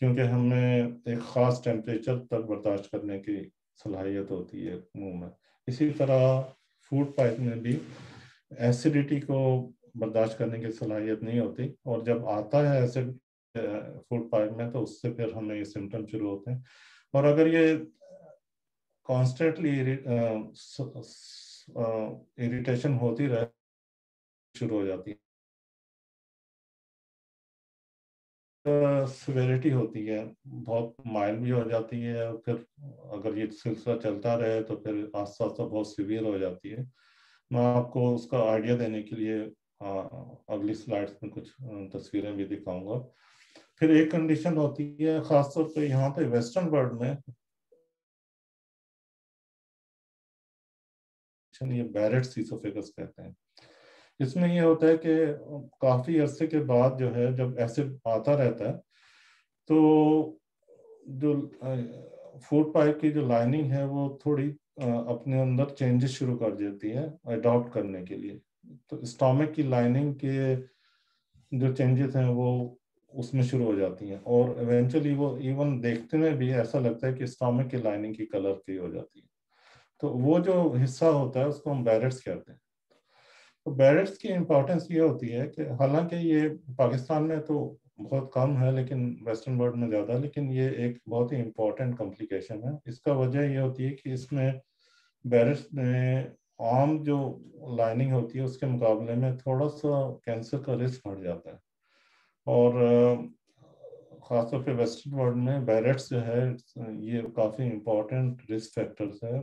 کیونکہ ہمیں ایک خاص ٹیمپریچر تک برداشت کرنے کی صلاحیت ہوتی ہے منہ میں. اسی طرح فوڈ پائپ میں بھی ایسیڈیٹی کو برداشت کرنے کی صلاحیت نہیں ہوتی، اور جب آتا ہے ایسڈ فوڈ پائپ میں تو اس سے پھر ہمیں یہ سمٹم شروع ہوتے ہیں. اور اگر یہ کانسٹنٹلی اریٹیشن ہوتی رہے شروع ہو جاتی ہے، سیویرٹی ہوتی ہے، بہت مائل بھی ہو جاتی ہے، اور پھر اگر یہ سلسلہ چلتا رہے تو پھر آہستہ آہستہ بہت سیویئر ہو جاتی ہے. میں آپ کو اس کا آئیڈیا دینے کے لیے اگلی سلائڈس میں کچھ تصویریں بھی دکھاؤں گا. پھر ایک کنڈیشن ہوتی ہے خاص طور پہ یہاں پہ ویسٹرن ورلڈ میں، یہ بیرٹس ایسوفیگس کہتے ہیں. اس میں یہ ہوتا ہے کہ کافی عرصے کے بعد جو ہے جب ایسڈ آتا رہتا ہے تو جو فوڈ پائپ کی جو لائننگ ہے وہ تھوڑی اپنے اندر چینجز شروع کر دیتی ہے اڈاپٹ کرنے کے لیے. تو اسٹامک کی لائننگ کے جو چینجز ہیں وہ اس میں شروع ہو جاتی ہیں، اور ایونچولی وہ ایون دیکھتے میں بھی ایسا لگتا ہے کہ اسٹامک کی لائننگ کی کلر کی ہو جاتی ہے. تو وہ جو حصہ ہوتا ہے اس کو ہم بیرٹس کہتے ہیں. تو بیرٹس کی امپورٹنس یہ ہوتی ہے کہ حالانکہ یہ پاکستان میں تو بہت کم ہے لیکن ویسٹرن ورلڈ میں زیادہ، لیکن یہ ایک بہت ہی امپورٹنٹ کمپلیکیشن ہے. اس کا وجہ یہ ہوتی ہے کہ اس میں بیرٹس میں عام جو لائننگ ہوتی ہے اس کے مقابلے میں تھوڑا سا کینسر کا رسک بڑھ جاتا ہے. اور خاص طور پہ ویسٹرن ورلڈ میں بیرٹس جو ہے یہ کافی امپورٹنٹ رسک فیکٹرز ہے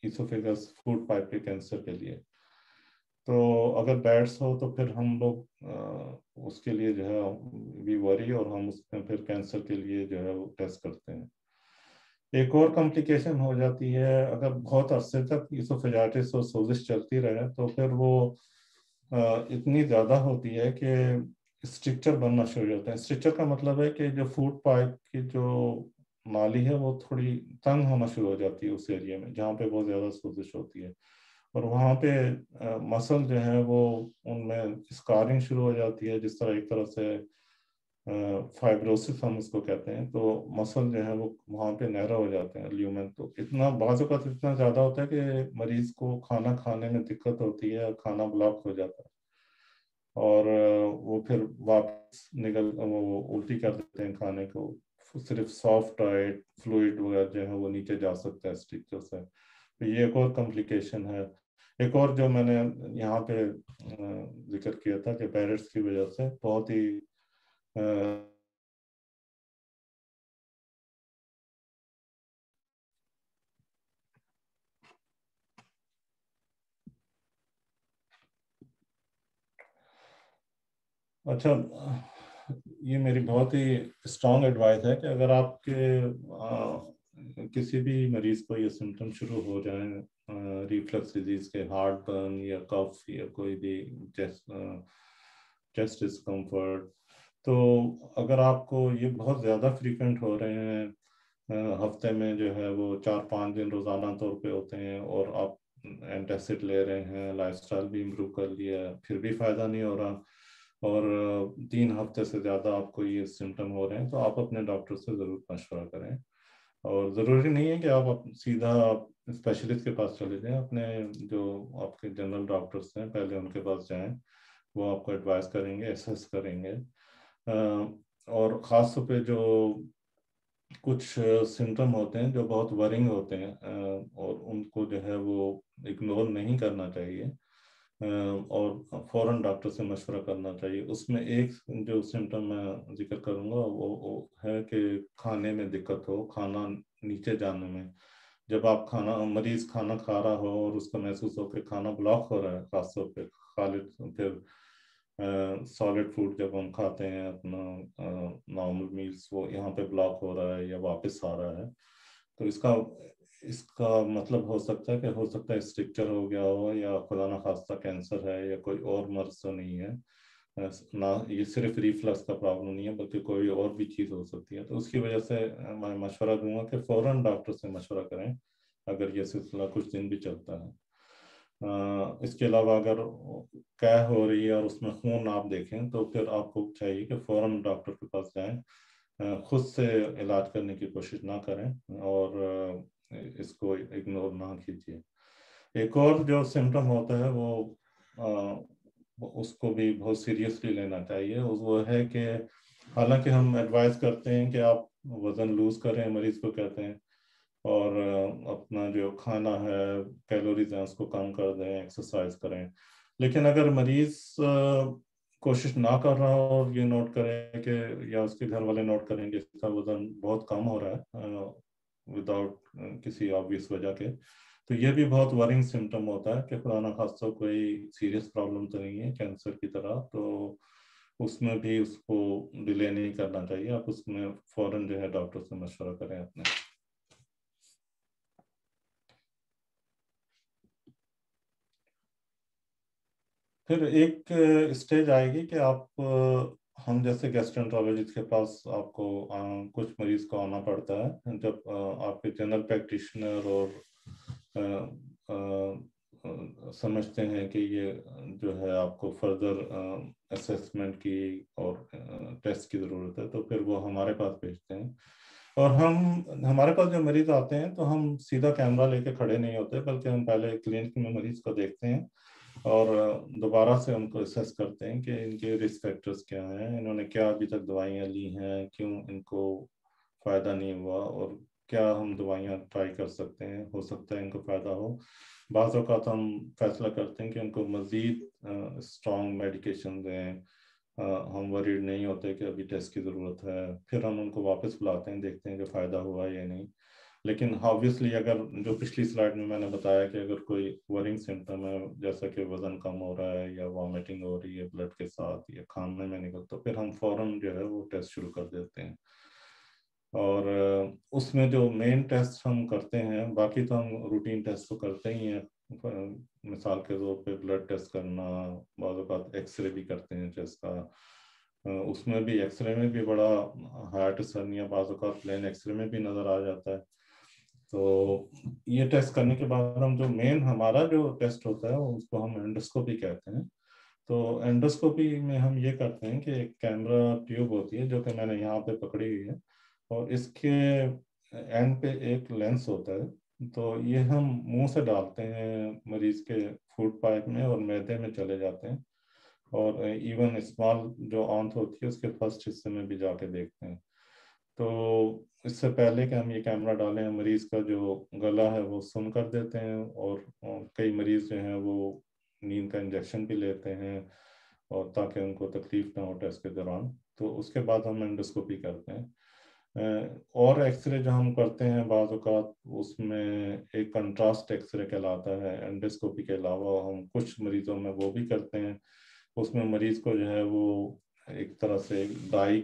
ایسوفیگس فوڈ پائپ کے کینسر کے لیے. تو اگر بیٹس ہو تو پھر ہم لوگ اس کے لیے جو ہے وی وری، اور ہم اس میں پھر کینسر کے لیے جو ہے وہ ٹیسٹ کرتے ہیں. ایک اور کمپلیکیشن ہو جاتی ہے اگر بہت عرصے تک ایسوفیجائٹس اور سوزش چلتی رہے تو پھر وہ اتنی زیادہ ہوتی ہے کہ اسٹرکچر بننا شروع ہوتا ہے. اسٹرکچر کا مطلب ہے کہ جو فوڈ پائپ کی جو نالی ہے وہ تھوڑی تنگ ہونا شروع ہو جاتی ہے اس ایریا میں جہاں پہ بہت زیادہ سوزش ہوتی ہے، اور وہاں پہ مسل جو ہے وہ ان میں اسکارنگ شروع ہو جاتی ہے. جس طرح ایک طرح سے فائبروسس ہم اس کو کہتے ہیں، تو مسل جو ہے وہ وہاں پہ نہرا ہو جاتے ہیں لیومن. تو اتنا بعض اوقات اتنا زیادہ ہوتا ہے کہ مریض کو کھانا کھانے میں دقت ہوتی ہے، کھانا بلاک ہو جاتا ہے، اور وہ پھر واپس وہ الٹی کر دیتے ہیں کھانے کو. صرف سافٹ ڈائٹ فلوئڈ وغیرہ جو ہے وہ نیچے جا سکتا ہے اسٹرکچر سے. تو یہ ایک اور کمپلیکیشن ہے. ایک اور جو میں نے یہاں پہ ذکر کیا تھا کہ بیرٹس کی وجہ سے بہت ہی اچھا، یہ میری بہت ہی اسٹرانگ ایڈوائس ہے کہ اگر آپ کے کسی بھی مریض کو یہ سمٹم شروع ہو جائیں ریفلکس ڈیزیز کے، ہارٹ برن یا کف یا کوئی بھی چیسٹ ڈسکمفرٹ، تو اگر آپ کو یہ بہت زیادہ فریکوینٹ ہو رہے ہیں، ہفتے میں جو ہے وہ 4-5 دن روزانہ طور پہ ہوتے ہیں، اور آپ اینٹاسڈ لے رہے ہیں، لائف اسٹائل بھی امپروو کر لیا پھر بھی فائدہ نہیں ہو رہا، اور 3 ہفتے سے زیادہ آپ کو یہ سمٹم ہو رہے ہیں، تو آپ اپنے ڈاکٹر سے ضرور مشورہ کریں. اور ضروری نہیں ہے کہ آپ سیدھا اسپیشلسٹ کے پاس چلے جائیں، اپنے جو آپ کے جنرل ڈاکٹرس ہیں پہلے ان کے پاس جائیں، وہ آپ کو ایڈوائز کریں گے، اسیس کریں گے. اور خاص طور پہ جو کچھ سمٹم ہوتے ہیں جو بہت ورنگ ہوتے ہیں اور ان کو جو ہے وہ اگنور نہیں کرنا چاہیے، اور فوراً ڈاکٹر سے مشورہ کرنا چاہیے. اس میں ایک جو سمٹم میں ذکر کروں گا وہ ہے کہ کھانے میں دقت ہو، کھانا نیچے جانے میں. جب آپ مریض کھانا کھا رہا ہو اور اس کو محسوس ہو کہ کھانا بلاک ہو رہا ہے، خاص طور پہ پھر سالڈ فوڈ جب ہم کھاتے ہیں اپنا نارمل میلز، وہ یہاں پہ بلاک ہو رہا ہے یا واپس آ رہا ہے، تو اس کا مطلب ہو سکتا ہے اسٹرکچر ہو گیا ہو، یا خدا نخواستہ کینسر ہے، یا کوئی اور مرض تو نہیں ہے. نہ یہ صرف ریفلکس کا پرابلم نہیں ہے بلکہ کوئی اور بھی چیز ہو سکتی ہے. تو اس کی وجہ سے میں مشورہ دوں گا کہ فوراً ڈاکٹر سے مشورہ کریں اگر یہ سلسلہ کچھ دن بھی چلتا ہے. اس کے علاوہ اگر قے ہو رہی ہے اور اس میں خون آپ دیکھیں تو پھر آپ کو چاہیے کہ فوراً ڈاکٹر کے پاس جائیں خود سے علاج کرنے کی کوشش نہ کریں اور اس کو اگنور نہ کیجیے. ایک اور جو سمٹم ہوتا ہے وہ اس کو بھی بہت سیریسلی لینا چاہیے. وہ ہے کہ حالانکہ ہم ایڈوائز کرتے ہیں کہ آپ وزن لوز کریں، مریض کو کہتے ہیں، اور اپنا جو کھانا ہے، کیلوریز ہیں، اس کو کم کر دیں، ایکسرسائز کریں، لیکن اگر مریض کوشش نہ کر رہا ہو اور یہ نوٹ کرے کہ یا اس کے گھر والے نوٹ کریں کہ اس کا وزن بہت کم ہو رہا ہے وداؤٹ کسی آبویس وجہ کے، تو یہ بھی بہت ورنگ سمٹم ہوتا ہے کہ خدا نخواستہ کوئی سیریس پرابلم تو نہیں ہے کینسر کی طرح. تو اس میں بھی اس کو ڈیلے نہیں کرنا چاہیے. آپ اس میں فوراً جو ہے ڈاکٹر سے مشورہ کریں اپنے. پھر ایک اسٹیج آئے گی کہ آپ ہم جیسے گیسٹرنٹرولوجسٹ کے پاس آپ کو کچھ مریض کو آنا پڑتا ہے جب آپ کے جنرل پریکٹیشنر اور سمجھتے ہیں کہ یہ جو ہے آپ کو فردر اسیسمنٹ کی اور ٹیسٹ کی ضرورت ہے، تو پھر وہ ہمارے پاس بھیجتے ہیں. اور ہمارے پاس جو مریض آتے ہیں تو ہم سیدھا کیمرہ لے کے کھڑے نہیں ہوتے، بلکہ ہم پہلے کلینک میں مریض کو دیکھتے ہیں اور دوبارہ سے ان کو اسیس کرتے ہیں کہ ان کے رسک فیکٹرز کیا ہیں، انہوں نے کیا ابھی تک دوائیاں لی ہیں، کیوں ان کو فائدہ نہیں ہوا، اور کیا ہم دوائیاں ٹرائی کر سکتے ہیں، ہو سکتا ہے ان کو فائدہ ہو. بعض اوقات ہم فیصلہ کرتے ہیں کہ ان کو مزید اسٹرانگ میڈیکیشن دیں، ہم وریڈ نہیں ہوتے کہ ابھی ٹیسٹ کی ضرورت ہے، پھر ہم ان کو واپس بلاتے ہیں، دیکھتے ہیں کہ فائدہ ہوا یا نہیں. لیکن آبویسلی اگر جو پچھلی سلائڈ میں نے بتایا کہ اگر کوئی ورنگ سمٹم ہے جیسا کہ وزن کم ہو رہا ہے یا وامٹنگ ہو رہی ہے بلڈ کے ساتھ یا کھانے میں نکل، تو پھر ہم فوراً جو ہے وہ ٹیسٹ شروع کر دیتے ہیں. اور اس میں جو مین ٹیسٹ ہم کرتے ہیں، باقی تو ہم روٹین ٹیسٹ تو کرتے ہی ہیں، مثال کے طور پہ بلڈ ٹیسٹ کرنا، بعض اوقات ایکس رے بھی کرتے ہیں چیسٹ کا. اس میں بھی ایکس رے میں بھی بڑا ہارٹ سرنیا بعض اوقات پلین ایکس رے میں بھی نظر آ جاتا ہے. تو یہ ٹیسٹ کرنے کے بعد ہم جو مین ہمارا جو ٹیسٹ ہوتا ہے اس کو ہم اینڈوسکوپی کہتے ہیں. تو اینڈوسکوپی میں ہم یہ کرتے ہیں کہ ایک کیمرہ ٹیوب ہوتی ہے جو کہ میں نے یہاں پہ پکڑی ہوئی ہے، اور اس کے اینڈ پہ ایک لینس ہوتا ہے. تو یہ ہم منہ سے ڈالتے ہیں مریض کے فوڈ پائپ میں اور معدے میں چلے جاتے ہیں، اور ایون اسمال جو آنت ہوتی ہے اس کے فرسٹ حصے میں بھی جا کے دیکھتے ہیں. تو اس سے پہلے کہ ہم یہ کیمرہ ڈالیں، مریض کا جو گلا ہے وہ سن کر دیتے ہیں، اور کئی مریض جو ہیں وہ نیند کا انجیکشن بھی لیتے ہیں اور تاکہ ان کو تکلیف نہ ہو ٹیسٹ کے دوران. تو اس کے بعد ہم اینڈوسکوپی کرتے ہیں. اور ایکس رے جو ہم کرتے ہیں بعض اوقات اس میں ایک کنٹراسٹ ایکس رے کہلاتا ہے. اینڈوسکوپی کے علاوہ ہم کچھ مریضوں میں وہ بھی کرتے ہیں. اس میں مریض کو جو ہے وہ ایک طرح سے ڈائی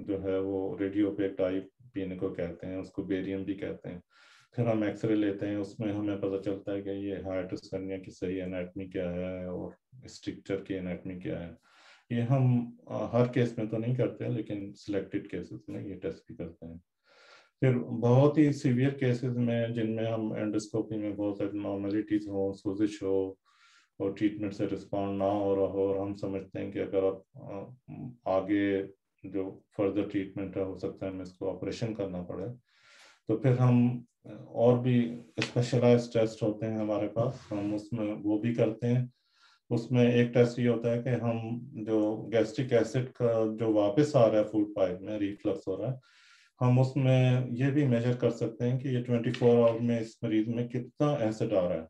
جو ہے وہ ریڈیو پہ ڈائی پینے کو کہتے ہیں، اس کو بیریم بھی کہتے ہیں. پھر ہم ایکس رے لیتے ہیں، اس میں ہمیں پتہ چلتا ہے کہ یہ ہارٹ سرنیا کی صحیح انیٹمی کیا ہے اور اسٹرکچر کی انیٹمی کیا ہے. یہ ہم ہر کیس میں تو نہیں کرتے لیکن سلیکٹڈ کیسز میں یہ ٹیسٹ بھی کرتے ہیں. پھر بہت ہی سیویئر کیسز میں جن میں ہم اینڈوسکوپی میں بہت ابنارملٹیز ہوں، سوزش ہو اور ٹریٹمنٹ سے رسپانڈ نہ ہو رہا ہو، اور ہم سمجھتے ہیں کہ اگر آپ آگے جو فردر ٹریٹمنٹ ہے ہو سکتا ہے ہمیں اس کو آپریشن کرنا پڑے، تو پھر ہم اور بھی اسپیشلائز ٹیسٹ ہوتے ہیں ہمارے پاس، ہم اس میں وہ بھی کرتے ہیں. اس میں ایک ٹیسٹ یہ ہوتا ہے کہ ہم جو گیسٹرک ایسڈ کا جو واپس آ رہا ہے فوڈ پائپ میں، ریفلکس ہو رہا ہے، ہم اس میں یہ بھی میجر کر سکتے ہیں کہ یہ 24 آور میں اس مریض میں کتنا ایسڈ آ رہا ہے.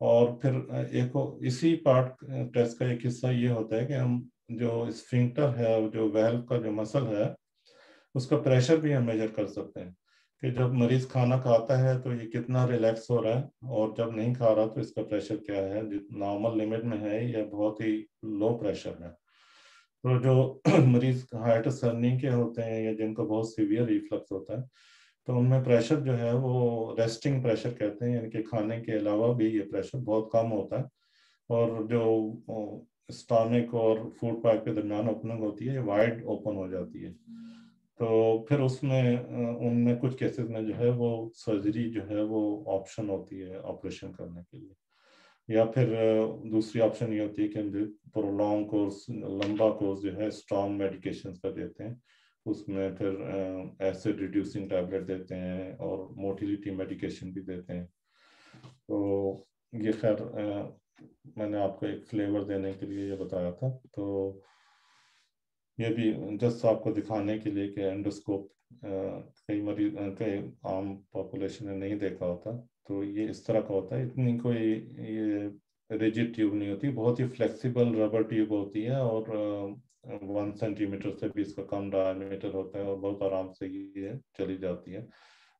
اور پھر ایک اسی پارٹ ٹیسٹ کا ایک حصہ یہ ہوتا ہے کہ ہم جو اسفنکٹر ہے، جو ویلو کا جو مسل ہے، اس کا پریشر بھی ہم میجر کر سکتے ہیں کہ جب مریض کھانا کھاتا ہے تو یہ کتنا ریلیکس ہو رہا ہے، اور جب نہیں کھا رہا تو اس کا پریشر کیا ہے، نارمل لمٹ میں ہے یا بہت ہی لو پریشر ہے. تو جو مریض ہارٹ سرنی کے ہوتے ہیں یا جن کو بہت سیویئر ریفلکس ہوتا ہے، تو ان میں پریشر جو ہے وہ ریسٹنگ پریشر کہتے ہیں، یعنی کہ کھانے کے علاوہ بھی یہ پریشر بہت کم ہوتا ہے، اور جو اسٹامک اور فوڈ پائپ کے درمیان اوپننگ ہوتی ہے یہ وائڈ اوپن ہو جاتی ہے. تو پھر اس میں ان میں کچھ کیسز میں جو ہے وہ سرجری جو ہے وہ آپشن ہوتی ہے آپریشن کرنے کے لیے، یا پھر دوسری آپشن یہ ہوتی ہے کہ ہم پرولونگ کورس، لمبا کورس جو ہے اسٹرانگ میڈیکیشنز کا دیتے ہیں، اس میں پھر ایسڈ ریڈیوسنگ ٹیبلٹ دیتے ہیں اور موٹیلیٹی میڈیکیشن بھی دیتے ہیں. تو یہ خیر میں نے آپ کو ایک فلیور دینے کے لیے یہ بتایا تھا. تو یہ بھی جسٹ آپ کو دکھانے کے لیے کہ انڈوسکوپ کئی مریض کئی عام پاپولیشن نے نہیں دیکھا ہوتا. تو یہ اس طرح کا ہوتا ہے. اتنی کوئی یہ ریجڈ ٹیوب نہیں ہوتی, بہت ہی فلیکسیبل ربر ٹیوب ہوتی ہے اور 1 سینٹی میٹر سے بھی اس کا کم ڈائمیٹر ہوتا ہے اور بہت آرام سے یہ چلی جاتی ہے.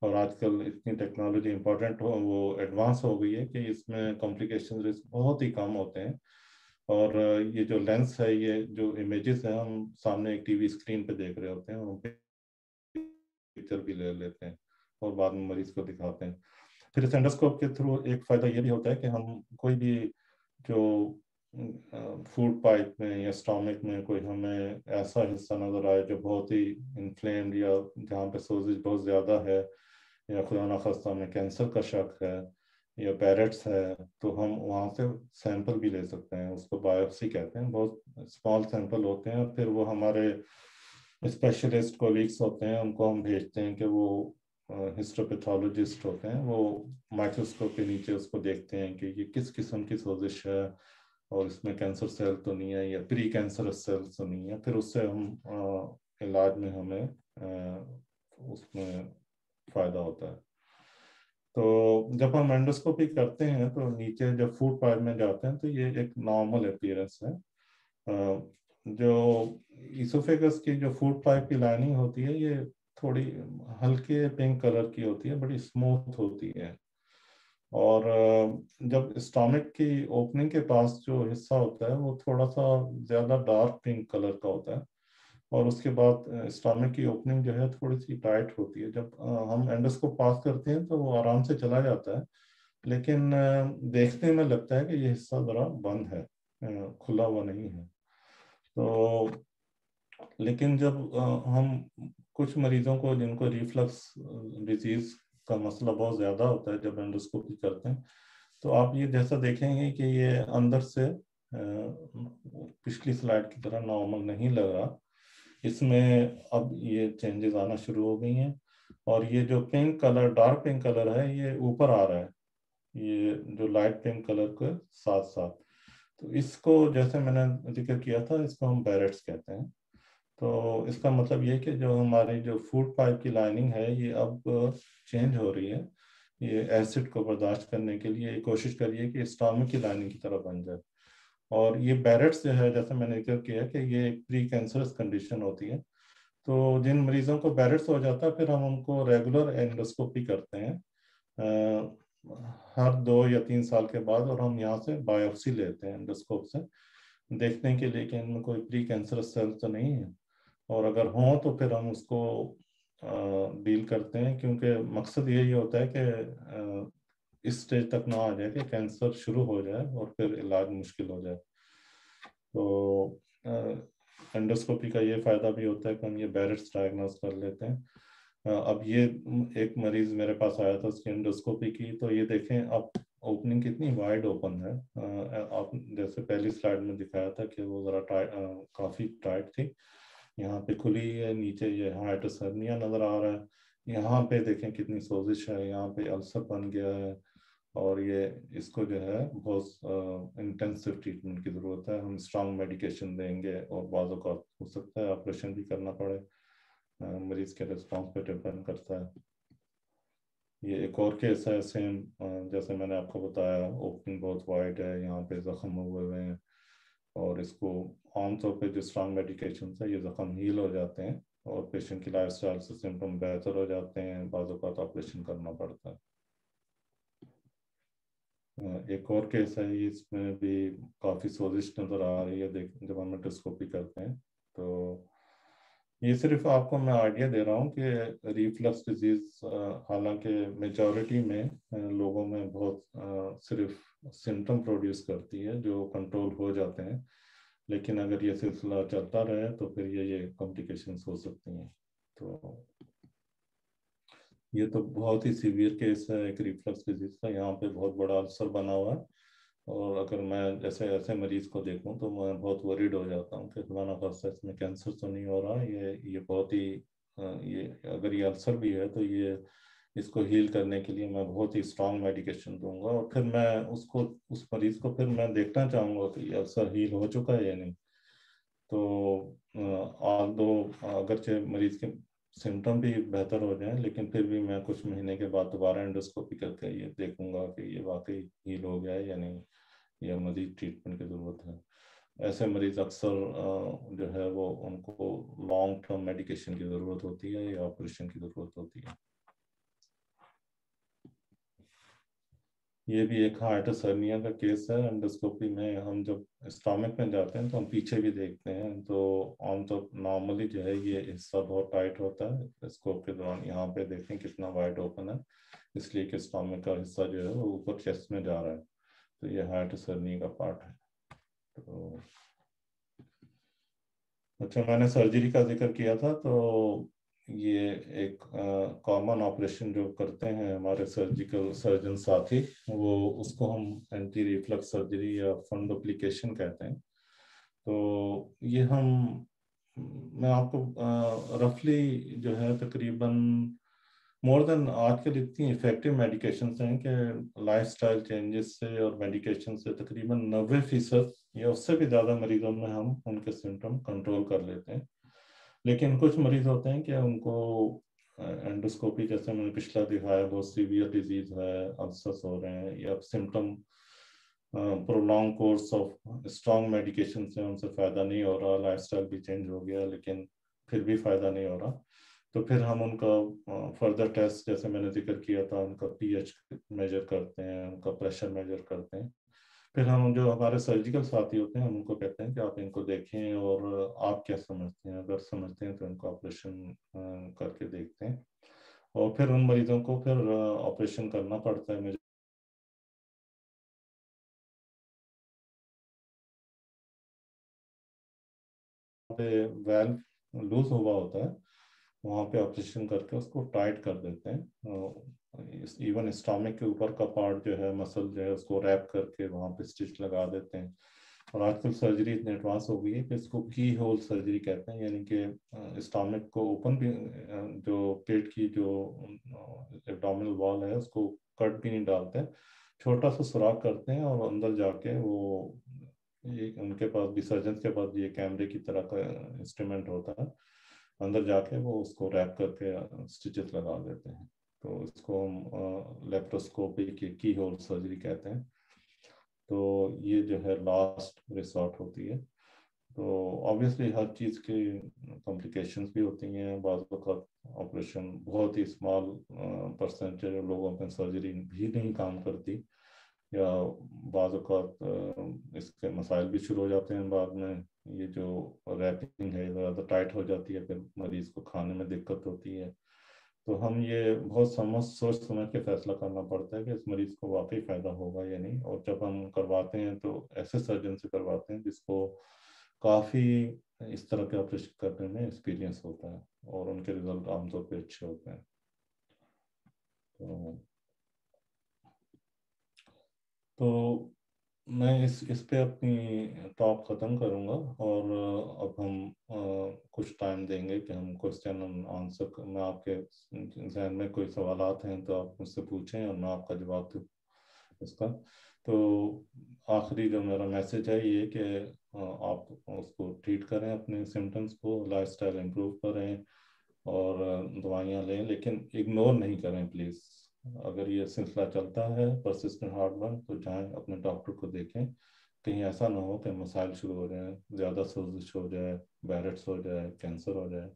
اور آج کل اتنی ٹیکنالوجی امپورٹنٹ وہ ایڈوانس ہو گئی ہے کہ اس میں کمپلیکیشن رسک بہت ہی کم ہوتے ہیں. اور یہ جو لینس ہے, یہ جو امیجز ہیں ہم سامنے ایک ٹی وی اسکرین پہ دیکھ رہے ہوتے ہیں, اور پکچر بھی لے لیتے ہیں اور بعد میں مریض کو دکھاتے ہیں. پھر اس انڈوسکوپ کے تھرو ایک فائدہ یہ بھی ہوتا ہے کہ ہم کوئی بھی جو فوڈ پائپ میں یا اسٹامک میں کوئی ہمیں ایسا حصہ نظر آئے جو بہت ہی انفلیمڈ یا جہاں پہ سوزش بہت زیادہ ہے, یا خدا نخواستہ ہمیں کینسر کا شک ہے یا پیرٹس ہے, تو ہم وہاں سے سیمپل بھی لے سکتے ہیں. اس کو بایوپسی کہتے ہیں. بہت اسمال سیمپل ہوتے ہیں, اور پھر وہ ہمارے اسپیشلسٹ کولیگس ہوتے ہیں, ان کو ہم بھیجتے ہیں کہ وہ ہسٹوپیتھولوجسٹ ہوتے ہیں, وہ مائکروسکوپ کے نیچے اس کو دیکھتے ہیں کہ یہ کس قسم کی سوزش ہے اور اس میں کینسر سیل تو نہیں ہے یا پری کینسرس سیل تو نہیں ہے. پھر اس سے ہم علاج میں ہمیں اس میں فائدہ ہوتا ہے. تو جب ہم انڈوسکوپی کرتے ہیں تو نیچے جب فوڈ پائپ میں جاتے ہیں تو یہ ایک نارمل اپیئرنس ہے. جو ایسوفیگس کی جو فوڈ پائپ کی لائننگ ہوتی ہے یہ تھوڑی ہلکے پنک کلر کی ہوتی ہے, بڑی اسموتھ ہوتی ہے. اور جب اسٹامک کی اوپننگ کے پاس جو حصہ ہوتا ہے وہ تھوڑا سا زیادہ ڈارک پنک کلر کا ہوتا ہے, اور اس کے بعد اسٹامک کی اوپننگ جو ہے تھوڑی سی ٹائٹ ہوتی ہے. جب ہم انڈوسکوپ پاس کرتے ہیں تو وہ آرام سے چلا جاتا ہے, لیکن دیکھنے میں لگتا ہے کہ یہ حصہ ذرا بند ہے, کھلا ہوا نہیں ہے. تو لیکن جب ہم کچھ مریضوں کو جن کو ریفلکس ڈیزیز کا مسئلہ بہت زیادہ ہوتا ہے, جب انڈوسکوپی کرتے ہیں تو آپ یہ جیسا دیکھیں گے کہ یہ اندر سے پچھلی سلائڈ کی طرح نارمل نہیں لگ رہا. اس میں اب یہ چینجز آنا شروع ہو گئی ہیں, اور یہ جو pink colour dark pink colour ہے یہ اوپر آ رہا ہے, یہ جو لائٹ پنک کلر کے ساتھ ساتھ. تو اس کو جیسے میں نے ذکر کیا تھا, اس کو ہم پیرٹس کہتے ہیں. تو اس کا مطلب یہ کہ جو ہماری جو فوڈ پائپ کی لائننگ ہے یہ اب چینج ہو رہی ہے. یہ ایسڈ کو برداشت کرنے کے لیے کوشش کریے کہ اسٹامک کی لائننگ کی طرح بن جائے. اور یہ بیرٹس جو ہے جیسے میں نے ذکر کیا کہ یہ ایک پری کینسرس کنڈیشن ہوتی ہے. تو جن مریضوں کو بیرٹس ہو جاتا ہے پھر ہم ان کو ریگولر انڈوسکوپی کرتے ہیں ہر 2 یا 3 سال کے بعد, اور ہم یہاں سے بایوپسی لیتے ہیں انڈوسکوپ سے, دیکھنے کے لیے کہ ان میں کوئی پری کینسرس سیل تو نہیں ہے, اور اگر ہوں تو پھر ہم اس کو ڈیل کرتے ہیں, کیونکہ مقصد یہی ہوتا ہے کہ اس سٹیج تک نہ آ جائے کہ کینسر شروع ہو جائے اور پھر علاج مشکل ہو جائے. تو انڈوسکوپی کا یہ فائدہ بھی ہوتا ہے کہ ہم یہ بیرٹس ڈائگنوز کر لیتے ہیں. اب یہ ایک مریض میرے پاس آیا تھا اس کی انڈوسکوپی کی, تو یہ دیکھیں اب اوپننگ کتنی وائڈ اوپن ہے. آپ جیسے پہلی سلائڈ میں دکھایا تھا کہ وہ ذرا کافی ٹائٹ تھی, یہاں پہ کھلی ہے, نیچے یہ ہائٹس ہرنیا نظر آ رہا ہے. یہاں پہ دیکھیں کتنی سوزش ہے, یہاں پہ السر بن گیا ہے, اور یہ اس کو جو ہے بہت انٹینسو ٹریٹمنٹ کی ضرورت ہے. ہم اسٹرانگ میڈیکیشن دیں گے اور بعض اوقات ہو سکتا ہے آپریشن بھی کرنا پڑے, مریض کے ریسپانس پہ ڈپینڈ کرتا ہے. یہ ایک اور کیس ہے سیم جیسے میں نے آپ کو بتایا, اوپننگ بہت وائڈ ہے, یہاں پہ زخم ہوئے ہیں, اور اس کو عام طور پہ جو اسٹرانگ میڈیکیشن سے یہ زخم ہیل ہو جاتے ہیں اور پیشنٹ کی لائف سٹائل سے سمپٹم بہتر ہو جاتے ہیں, بعض اوقات آپریشن کرنا پڑتا ہے. ایک اور کیس ہے, اس میں بھی کافی سوزش نظر آ رہی ہے جب ہم انڈوسکوپی کرتے ہیں. تو یہ صرف آپ کو میں آئیڈیا دے رہا ہوں کہ ریفلکس ڈیزیز حالانکہ میجورٹی میں لوگوں میں بہت صرف سمٹم پروڈیوس کرتی ہے جو کنٹرول ہو جاتے ہیں, لیکن اگر یہ سلسلہ چلتا رہے تو پھر یہ کمپلیکیشنز ہو سکتی ہیں. تو یہ تو بہت ہی سیویئر کیس ہے ایک ریفلکس ڈیزیز کا, یہاں پہ بہت بڑا السر بنا ہوا ہے, اور اگر میں جیسے ایسے مریض کو دیکھوں تو میں بہت ورڈ ہو جاتا ہوں کہ خدا نخواستہ اس میں کینسر تو نہیں ہو رہا، یہ بہت ہی یہ اگر یہ السر بھی ہے تو یہ اس کو ہیل کرنے کے لیے میں بہت ہی اسٹرانگ میڈیکیشن دوں گا، اور پھر میں اس مریض کو پھر میں دیکھنا چاہوں گا کہ یہ السر ہیل ہو چکا ہے یا نہیں۔ تو دو اگرچہ مریض کے سمٹم بھی بہتر ہو جائیں لیکن پھر بھی میں کچھ مہینے کے بعد دوبارہ انڈوسکوپی کر کے یہ دیکھوں گا کہ یہ واقعی ہیل ہو گیا ہے یا نہیں، یا مزید ٹریٹمنٹ کی ضرورت ہے۔ ایسے مریض اکثر جو ہے وہ ان کو لانگ ٹرم میڈیکیشن کی ضرورت ہوتی ہے یا آپریشن کی ضرورت ہوتی ہے۔ یہ بھی ایک ہارٹس ہرنیا کا کیس ہے۔ انڈوسکوپی میں ہم جب اسٹامک میں جاتے ہیں تو ہم پیچھے بھی دیکھتے ہیں، تو عام طور نارملی جو ہے یہ حصہ بہت ٹائٹ ہوتا ہے اسکوپ کے دوران۔ یہاں پہ دیکھیں کتنا وائڈ اوپن ہے، اس لیے کہ اسٹامک کا حصہ جو ہے وہ اوپر چیسٹ میں جا رہا ہے، تو یہ ہارٹس ہرنیا کا پارٹ ہے۔ تو اچھا، میں نے سرجری کا ذکر کیا تھا، تو یہ ایک کامن آپریشن جو کرتے ہیں ہمارے سرجیکل سرجن ساتھی، وہ اس کو ہم اینٹی ریفلکس سرجری یا فنڈوپلیکیشن کہتے ہیں۔ تو یہ میں آپ کو رفلی جو ہے تقریباً مور دین آج کل اتنی افیکٹو میڈیکیشنس ہیں کہ لائف سٹائل چینجز سے اور میڈیکیشن سے تقریباً 90% یا اس سے بھی زیادہ مریضوں میں ہم ان کے سمٹم کنٹرول کر لیتے ہیں۔ لیکن کچھ مریض ہوتے ہیں کہ ان کو انڈوسکوپی، جیسے میں نے پچھلا دکھایا، بہت سیویئر ڈیزیز ہے، السرس ہو رہے ہیں، یا symptom prolong course of strong medication سے ان سے فائدہ نہیں ہو رہا، لائف سٹائل بھی چینج ہو گیا لیکن پھر بھی فائدہ نہیں ہو رہا، تو پھر ہم ان کا فردر ٹیسٹ، جیسے میں نے ذکر کیا تھا، ان کا پی ایچ میجر کرتے ہیں، ان کا پریشر میجر کرتے ہیں۔ پھر ہم جو ہمارے سرجیکل ساتھی ہوتے ہیں ہم ان کو کہتے ہیں کہ آپ ان کو دیکھیں اور آپ کیا سمجھتے ہیں، اگر سمجھتے ہیں تو ان کو آپریشن کر کے دیکھتے ہیں، اور پھر ان مریضوں کو پھر آپریشن کرنا پڑتا ہے۔ ویلو لوز ہوا ہوتا ہے، وہاں پہ آپریشن کر کے اس کو ٹائٹ کر دیتے ہیں۔ ایون اسٹامک کے اوپر کا پارٹ جو ہے، مسل جو ہے، اس کو ریپ کر کے وہاں پہ اسٹچ لگا دیتے ہیں۔ اور آج کل سرجری اتنی ایڈوانس ہو گئی ہے کہ اس کو کی ہول سرجری کہتے ہیں، یعنی کہ اسٹامک کو اوپن بھی، جو پیٹ کی جو ایبڈومینل وال ہے اس کو کٹ بھی نہیں ڈالتے، چھوٹا سا سوراخ کرتے ہیں اور اندر جا کے وہ ان کے پاس بھی، سرجن کے پاس بھی یہ کیمرے کی طرح کا انسٹرومنٹ ہوتا ہے، اندر جا کے وہ اس کو ریپ کر کے سٹچز لگا دیتے ہیں۔ تو اس کو ہم لیپروسکوپی کی ہول سرجری کہتے ہیں۔ تو یہ جو ہے لاسٹ ریسورٹ ہوتی ہے۔ تو آبویسلی ہر چیز کی کمپلیکیشنز بھی ہوتی ہیں، بعض وقت آپریشن بہت ہی اسمال پرسنٹیج لوگوں میں سرجری بھی نہیں کام کرتی، یا بعض اوقات اس کے مسائل بھی شروع ہو جاتے ہیں بعد میں۔ یہ جو ریپنگ ہے زیادہ ٹائٹ ہو جاتی ہے، پھر مریض کو کھانے میں دقت ہوتی ہے، تو ہم یہ بہت سوچ سمجھ کے فیصلہ کرنا پڑتا ہے کہ اس مریض کو واقعی فائدہ ہوگا یا نہیں۔ اور جب ہم کرواتے ہیں تو ایسے سرجن سے کرواتے ہیں جس کو کافی اس طرح کے آپریشن کرنے میں ایکسپیرینس ہوتا ہے، اور ان کے رزلٹ عام طور پہ اچھے ہوتے ہیں۔ تو میں اس پہ اپنی ٹاک ختم کروں گا، اور اب ہم کچھ ٹائم دیں گے کہ ہم کوسچن آنسر، میں آپ کے ذہن میں کوئی سوالات ہیں تو آپ مجھ سے پوچھیں اور میں آپ کا جواب دوں اس کا۔ تو آخری جو میرا میسج ہے یہ کہ آپ اس کو ٹریٹ کریں، اپنے سمٹمز کو، لائف سٹائل امپروو کریں اور دوائیاں لیں، لیکن اگنور نہیں کریں پلیز۔ اگر یہ سلسلہ چلتا ہے پرسسٹنٹ ہارٹ برن، تو جائیں اپنے ڈاکٹر کو دیکھیں، کہیں ایسا نہ ہو کہ مسائل شروع ہو جائیں، زیادہ سوزش ہو جائے، بیرٹس ہو جائے، کینسر ہو جائے،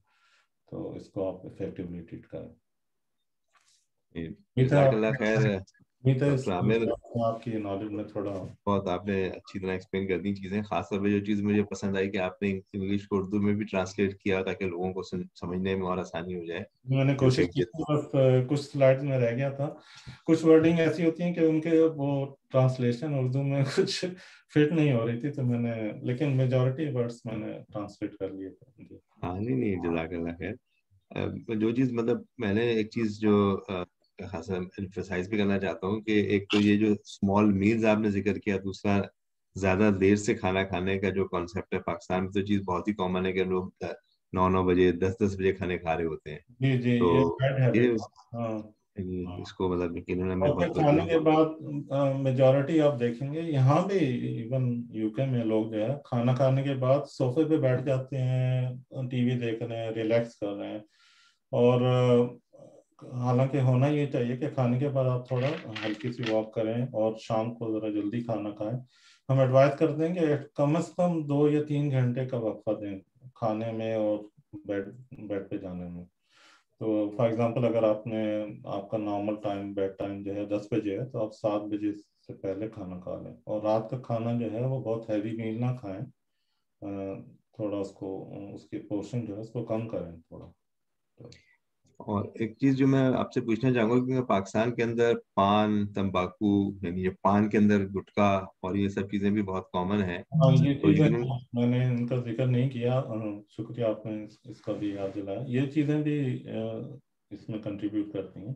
تو اس کو آپ افیکٹولی ٹریٹ کریں۔ جزاک اللہ خیر ڈاکٹر عامر، آپ کی نالج میں تھوڑا بہت آپ نے اچھی طرح ایکسپلین کر دی چیزیں۔ خاص طور پہ جو چیز مجھے پسند آئی کہ آپ نے انگلش کو اردو میں بھی ٹرانسلیٹ کیا تاکہ لوگوں کو سمجھنے میں اور آسانی ہو جائے۔ میں نے کوشش کی تھی، بس کچھ سلائڈ میں رہ گیا تھا، کچھ ورڈنگ ایسی ہوتی ہیں کہ ان کے وہ ٹرانسلیشن اردو میں کچھ فٹ نہیں ہو رہی تھی، تو میں نے، لیکن میجورٹی ورڈز میں نے ٹرانسلیٹ کر لیے تھے۔ ہاں نہیں جزاک اللہ خیر۔ جو چیز مطلب میں نے ایک چیز جو خاصا ایمفسائز بھی کرنا چاہتا ہوں کہ ایک تو یہ جو اسمال میلز آپ نے ذکر کیا، دوسرا زیادہ دیر سے کھانا کھانے کا جو کانسیپٹ ہے، پاکستان میں تو چیز بہت ہی کامن ہے کہ لوگ 9 بجے 10 بجے کھانے کھا رہے ہوتے ہیں. جی جی، تو یہ بیڈ یہ ہیبٹ. ہاں، اس کو مطلب یقیناً ہمیں اور پھر بہت کھانے کے توجہ. بعد میجورٹی آپ دیکھیں گے یہاں بھی، ایون یو کے میں لوگ جو ہے کھانا کھانے کے بعد صوفے پہ بیٹھ جاتے ہیں، ٹی وی دیکھ رہے ہیں، ریلیکس کر رہے ہیں. اور حالانکہ ہونا یہ چاہیے کہ کھانے کے بعد آپ تھوڑا ہلکی سی واک کریں اور شام کو ذرا جلدی کھانا کھائیں. ہم ایڈوائز کرتے ہیں کہ کم از کم 2 یا 3 گھنٹے کا وقفہ دیں کھانے میں اور بیڈ پہ جانے میں. تو فار ایگزامپل اگر آپ کا نارمل ٹائم بیڈ ٹائم جو ہے 10 بجے ہے، تو آپ 7 بجے سے پہلے کھانا کھا لیں. اور رات کا کھانا جو ہے وہ بہت ہیوی میل نہ کھائیں، تھوڑا اس کی پورشن جو ہے اس کو کم کریں تھوڑا. اور ایک چیز جو میں آپ سے پوچھنا چاہوں گا کہ پاکستان کے اندر پان، تمباکو، یعنی یہ پان کے اندر گٹکا اور یہ سب چیزیں بھی بہت کامن ہیں. ہاں، یہ تو چیزیں یقیناً میں نے ان کا ذکر نہیں کیا، شکریہ آپ نے اس کا بھی یاد دلایا. یہ چیزیں بھی اس میں کنٹریبیوٹ کرتی ہیں.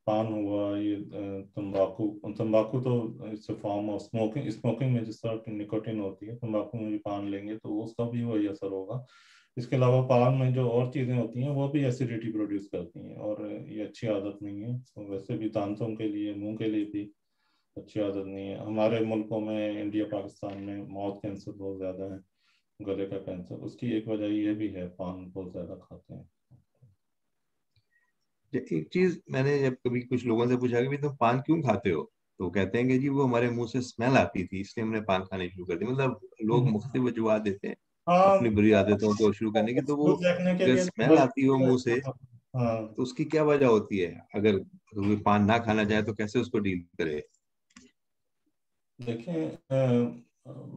پان ہوا، یہ تمباکو تو اس فارم آف اسموکنگ میں جس طرح نکوٹین ہوتی ہے، تمباکو میں بھی پان لیں گے تو اس کا بھی وہی اثر ہوگا. اس کے علاوہ پان میں جو اور چیزیں ہوتی ہیں وہ بھی ایسیڈیٹی پروڈیوس کرتی ہیں، اور یہ اچھی عادت نہیں ہے. ویسے بھی دانتوں کے لیے، منہ کے لیے بھی اچھی عادت نہیں ہے. ہمارے ملکوں میں، انڈیا پاکستان میں ماؤتھ کینسر بہت زیادہ ہے، گلے کا کینسر. اس کی ایک وجہ یہ بھی ہے، پان بہت زیادہ کھاتے ہیں. ایک چیز میں نے جب کبھی کچھ لوگوں سے پوچھا کہ تم پان کیوں کھاتے ہو، تو کہتے ہیں کہ جی وہ ہمارے منہ سے اسمیل آتی تھی اس لیے ہم نے پان کھانے شروع کر دی. مطلب لوگ مختلف وجوہات دیتے ہیں ہاں، اپنی بری عادتوں کو شروع کرنے کی. تو وہ دیکھنے کے اگر لیے اسمیل آتی ہو منہ سے ہاں، تو اس کی کیا وجہ ہوتی ہے؟ اگر کوئی پان نہ کھانا چاہے تو کیسے اس کو ڈیل کرے؟ دیکھیں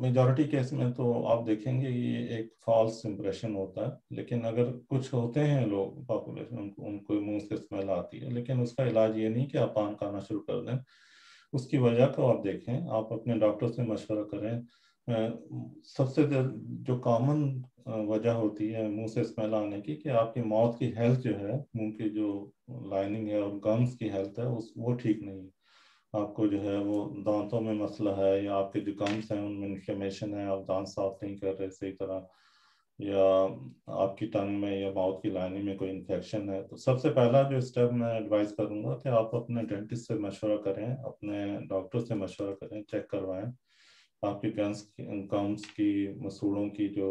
میجورٹی کیس میں تو آپ دیکھیں گے یہ ایک فالس امپریشن ہوتا ہے. لیکن اگر کچھ ہوتے ہیں لوگ پاپولیشن، ان کو منہ سے اسمیل آتی ہے، لیکن اس کا علاج یہ نہیں کہ آپ پان کھانا شروع کر دیں. اس کی وجہ کو آپ دیکھیں، آپ اپنے ڈاکٹر سے مشورہ کریں. سب سے جو کامن وجہ ہوتی ہے منہ سے اسمیل آنے کی، کہ آپ کی ماؤتھ کی ہیلتھ جو ہے، منہ کی جو لائننگ ہے اور گمز کی ہیلتھ ہے وہ ٹھیک نہیں ہے. آپ کو جو ہے وہ دانتوں میں مسئلہ ہے، یا آپ کے جو گمز ہیں ان میں انفلیمیشن ہے، آپ دانت صاف نہیں کر رہے صحیح طرح، یا آپ کی ٹنگ میں یا ماؤتھ کی لائننگ میں کوئی انفیکشن ہے. تو سب سے پہلا جو اسٹیپ میں ایڈوائز کروں گا کہ آپ اپنے ڈینٹسٹ سے مشورہ کریں، اپنے ڈاکٹر سے مشورہ کریں، چیک کروائیں آپ کی گمز کی، مسوڑوں کی جو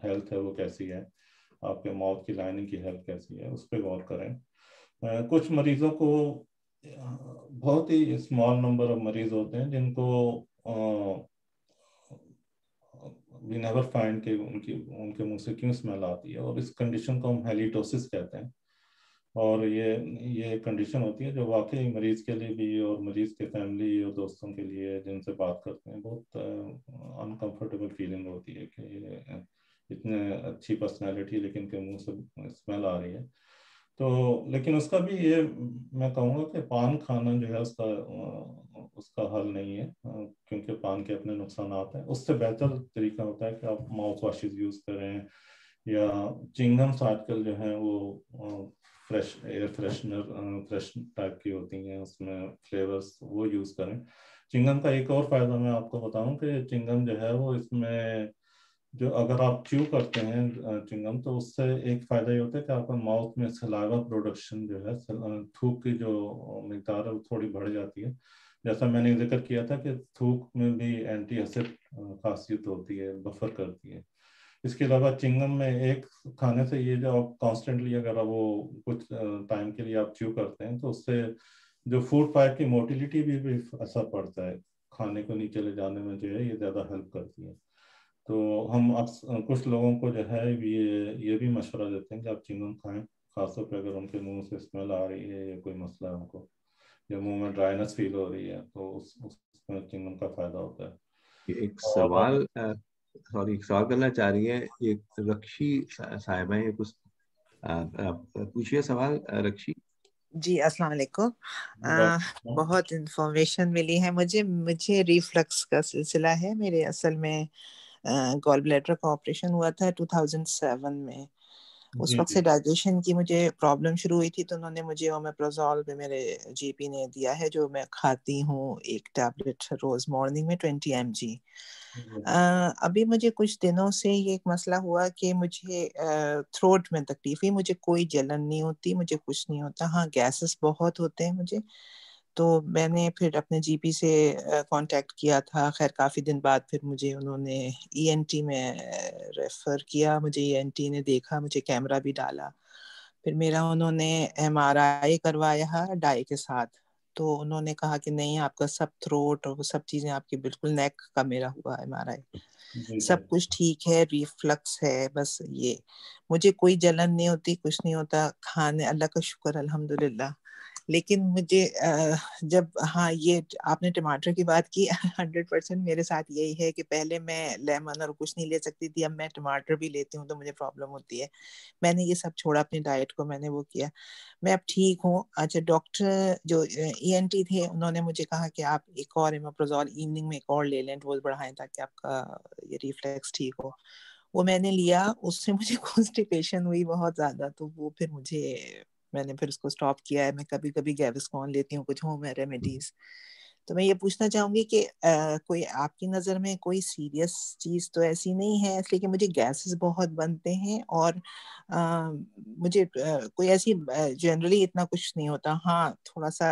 ہیلتھ ہے وہ کیسی ہے، آپ کے ماؤتھ کی لائننگ کی ہیلتھ کیسی ہے، اس پہ غور کریں. کچھ مریضوں کو، بہت ہی اسمال نمبر آف مریض ہوتے ہیں جن کو we never find کہ ان کے منہ سے کیوں اسمیل آتی ہے. اور اس کنڈیشن کو ہم ہیلیٹوسس کہتے ہیں. اور یہ کنڈیشن ہوتی ہے جو واقعی مریض کے لیے بھی اور مریض کے فیملی اور دوستوں کے لیے جن سے بات کرتے ہیں بہت انکمفرٹیبل فیلنگ ہوتی ہے کہ اتنے اچھی پرسنالٹی لیکن کہ منہ سے اسمیل آ رہی ہے. تو لیکن اس کا بھی یہ میں کہوں گا کہ پان کھانا جو ہے اس کا حل نہیں ہے، کیونکہ پان کے اپنے نقصانات ہیں. اس سے بہتر طریقہ ہوتا ہے کہ آپ ماؤتھ واشز یوز کریں، یا چنگمس آج کل جو ہیں وہ فریش ایئر فریش ٹائپ کی ہوتی ہیں، اس میں فلیورز وہ یوز کریں. چنگم کا ایک اور فائدہ میں آپ کو بتاؤں کہ چنگم جو ہے وہ اس میں جو اگر آپ چیو کرتے ہیں چنگم، تو اس سے ایک فائدہ یہ ہوتا ہے کہ آپ کا ماؤتھ میں سلائیوا پروڈکشن جو ہے، تھوک کی جو مقدار ہے وہ تھوڑی بڑھ جاتی ہے. جیسا میں نے ذکر کیا تھا کہ تھوک میں بھی اینٹی ایسڈ خاصیت ہوتی ہے، بفر کرتی ہے. اس کے علاوہ چنگم میں ایک کھانے سے یہ جو آپ کانسٹنٹلی اگر وہ کچھ ٹائم کے لیے آپ چیو کرتے ہیں تو اس سے جو فوڈ پائپ کی موٹیلیٹی بھی اثر پڑتا ہے، کھانے کو نیچے لے جانے میں جو ہے یہ زیادہ ہیلپ کرتی ہے. تو ہم کچھ لوگوں کو جو ہے یہ بھی مشورہ دیتے ہیں کہ آپ چنگم کھائیں، خاص طور پہ اگر ان کے منہ سے اسمیل آ رہی ہے یا کوئی مسئلہ ہے ان کو، یا منہ میں ڈرائنس فیل ہو رہی ہے، تو اس میں چنگم کا فائدہ ہوتا ہے. ایک اور سوال کرنا چاہ رہی ہیں یہ رکشی صاحبہ ہیں، کچھ پوچھیے سوال رکشی. جی السلام علیکم. بہت انفارمیشن ملی ہے مجھے ریفلکس کا سلسلہ ہے. میرے اصل میں گال بلیڈر کا آپریشن ہوا تھا 2007 میں، اس جی وقت جی سے ڈائجیشن کی مجھے پرابلم شروع ہوئی تھی، تو انہوں نے مجھے اومیپرازول بھی میرے جی پی نے دیا ہے، جو میں کھاتی ہوں ایک ٹیبلٹ روز مارننگ میں 20 mg۔ جی ابھی مجھے کچھ دنوں سے یہ ایک مسئلہ ہوا کہ مجھے تھروٹ میں تکلیف ہوئی، مجھے کوئی جلن نہیں ہوتی، مجھے کچھ نہیں ہوتا، ہاں گیسز بہت ہوتے ہیں مجھے۔ تو میں نے پھر اپنے جی پی سے کانٹیکٹ کیا تھا، خیر کافی دن بعد پھر مجھے انہوں نے ای این ٹی میں ریفر کیا، مجھے ای این ٹی نے دیکھا، مجھے کیمرہ بھی ڈالا، پھر میرا انہوں نے ایم آر آئی کروایا ڈائی کے ساتھ، تو انہوں نے کہا کہ نہیں آپ کا سب تھروٹ اور وہ سب چیزیں آپ کی بالکل نیک کا میرا ہوا ایم آر آئی، جی جی سب کچھ ٹھیک ہے، ریفلکس ہے، بس یہ مجھے کوئی جلن نہیں ہوتی، کچھ نہیں ہوتا، کھانے اللہ کا شکر الحمدللہ۔ لیکن مجھے جب ہاں یہ آپ نے ٹماٹر کی بات کی 100% میرے ساتھ یہی ہے کہ پہلے میں لیمن اور کچھ نہیں لے سکتی تھی، اب میں ٹماٹر بھی لیتی ہوں تو مجھے پرابلم ہوتی ہے، میں نے یہ سب چھوڑا اپنی ڈائٹ کو، میں نے وہ کیا، میں اب ٹھیک ہوں۔ اچھا ڈاکٹر جو ای این ٹی تھے انہوں نے مجھے کہا کہ آپ ایک اور اومیپرازول ایوننگ میں ایک اور لے لیں، ڈوز بڑھائیں تاکہ آپ کا یہ ریفلیکس ٹھیک ہو۔ وہ میں نے لیا، اس سے مجھے کانسٹیپیشن ہوئی بہت زیادہ، تو وہ پھر میں نے پھر اس کو سٹاپ کیا ہے، میں کبھی کبھی گیوسکون لیتی ہوں، کچھ ہوم ریمیڈیز۔ تو میں یہ پوچھنا چاہوں گی کہ کوئی آپ کی نظر میں کوئی سیریس چیز تو ایسی نہیں ہے، اس لیے کہ مجھے گیسز بہت بنتے ہیں، اور مجھے کوئی ایسی جنرلی اتنا کچھ نہیں ہوتا، ہاں تھوڑا سا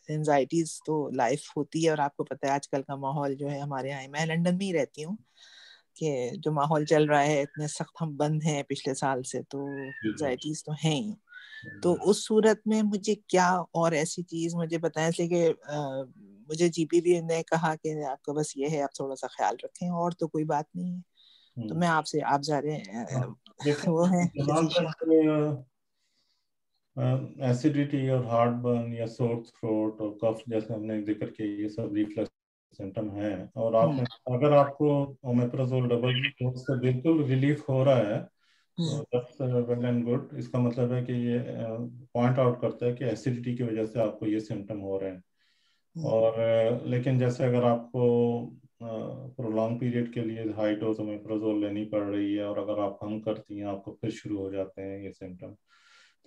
انزائٹیز تو لائف ہوتی ہے، اور آپ کو پتہ ہے آج کل کا ماحول جو ہے ہمارے یہاں، میں لنڈن میں ہی رہتی ہوں، کہ جو ماحول چل رہا ہے اتنے سخت ہم بند ہیں پچھلے سال سے، تو انزائٹیز تو ہیں ہی۔ تو اس صورت میں مجھے کیا اور ایسی چیز مجھے بتائیں، اس لیے کہ مجھے جی پی بھی نے کہا کہ آپ کا بس یہ ہے آپ تھوڑا سا خیال رکھیں، اور تو کوئی بات نہیں ہے۔ تو میں آپ سے آپ زارے وہ ہیں فزیشین۔ ایسیڈیٹی اور ہارٹ برن یا سور تھروٹ اور کف جیسے ہم نے ذکر کیا، یہ سب ریفلکس سمٹم ہیں، اور آپ نے اگر آپ کو اومیپرازول ڈبل ڈوز سے بالکل ریلیف ہو رہا ہے تو دیٹس ویل اینڈ گڈ، اس کا مطلب ہے کہ یہ پوائنٹ آؤٹ کرتا ہے کہ ایسیڈیٹی کی وجہ سے آپ کو یہ سمٹم ہو رہے ہیں۔ اور لیکن جیسے اگر آپ کو پرولونگ پیریڈ کے لیے ہائی ڈوز اومیپرازول لینی پڑ رہی ہے، اور اگر آپ ہم کرتی ہیں آپ کو پھر شروع ہو جاتے ہیں یہ سمٹم،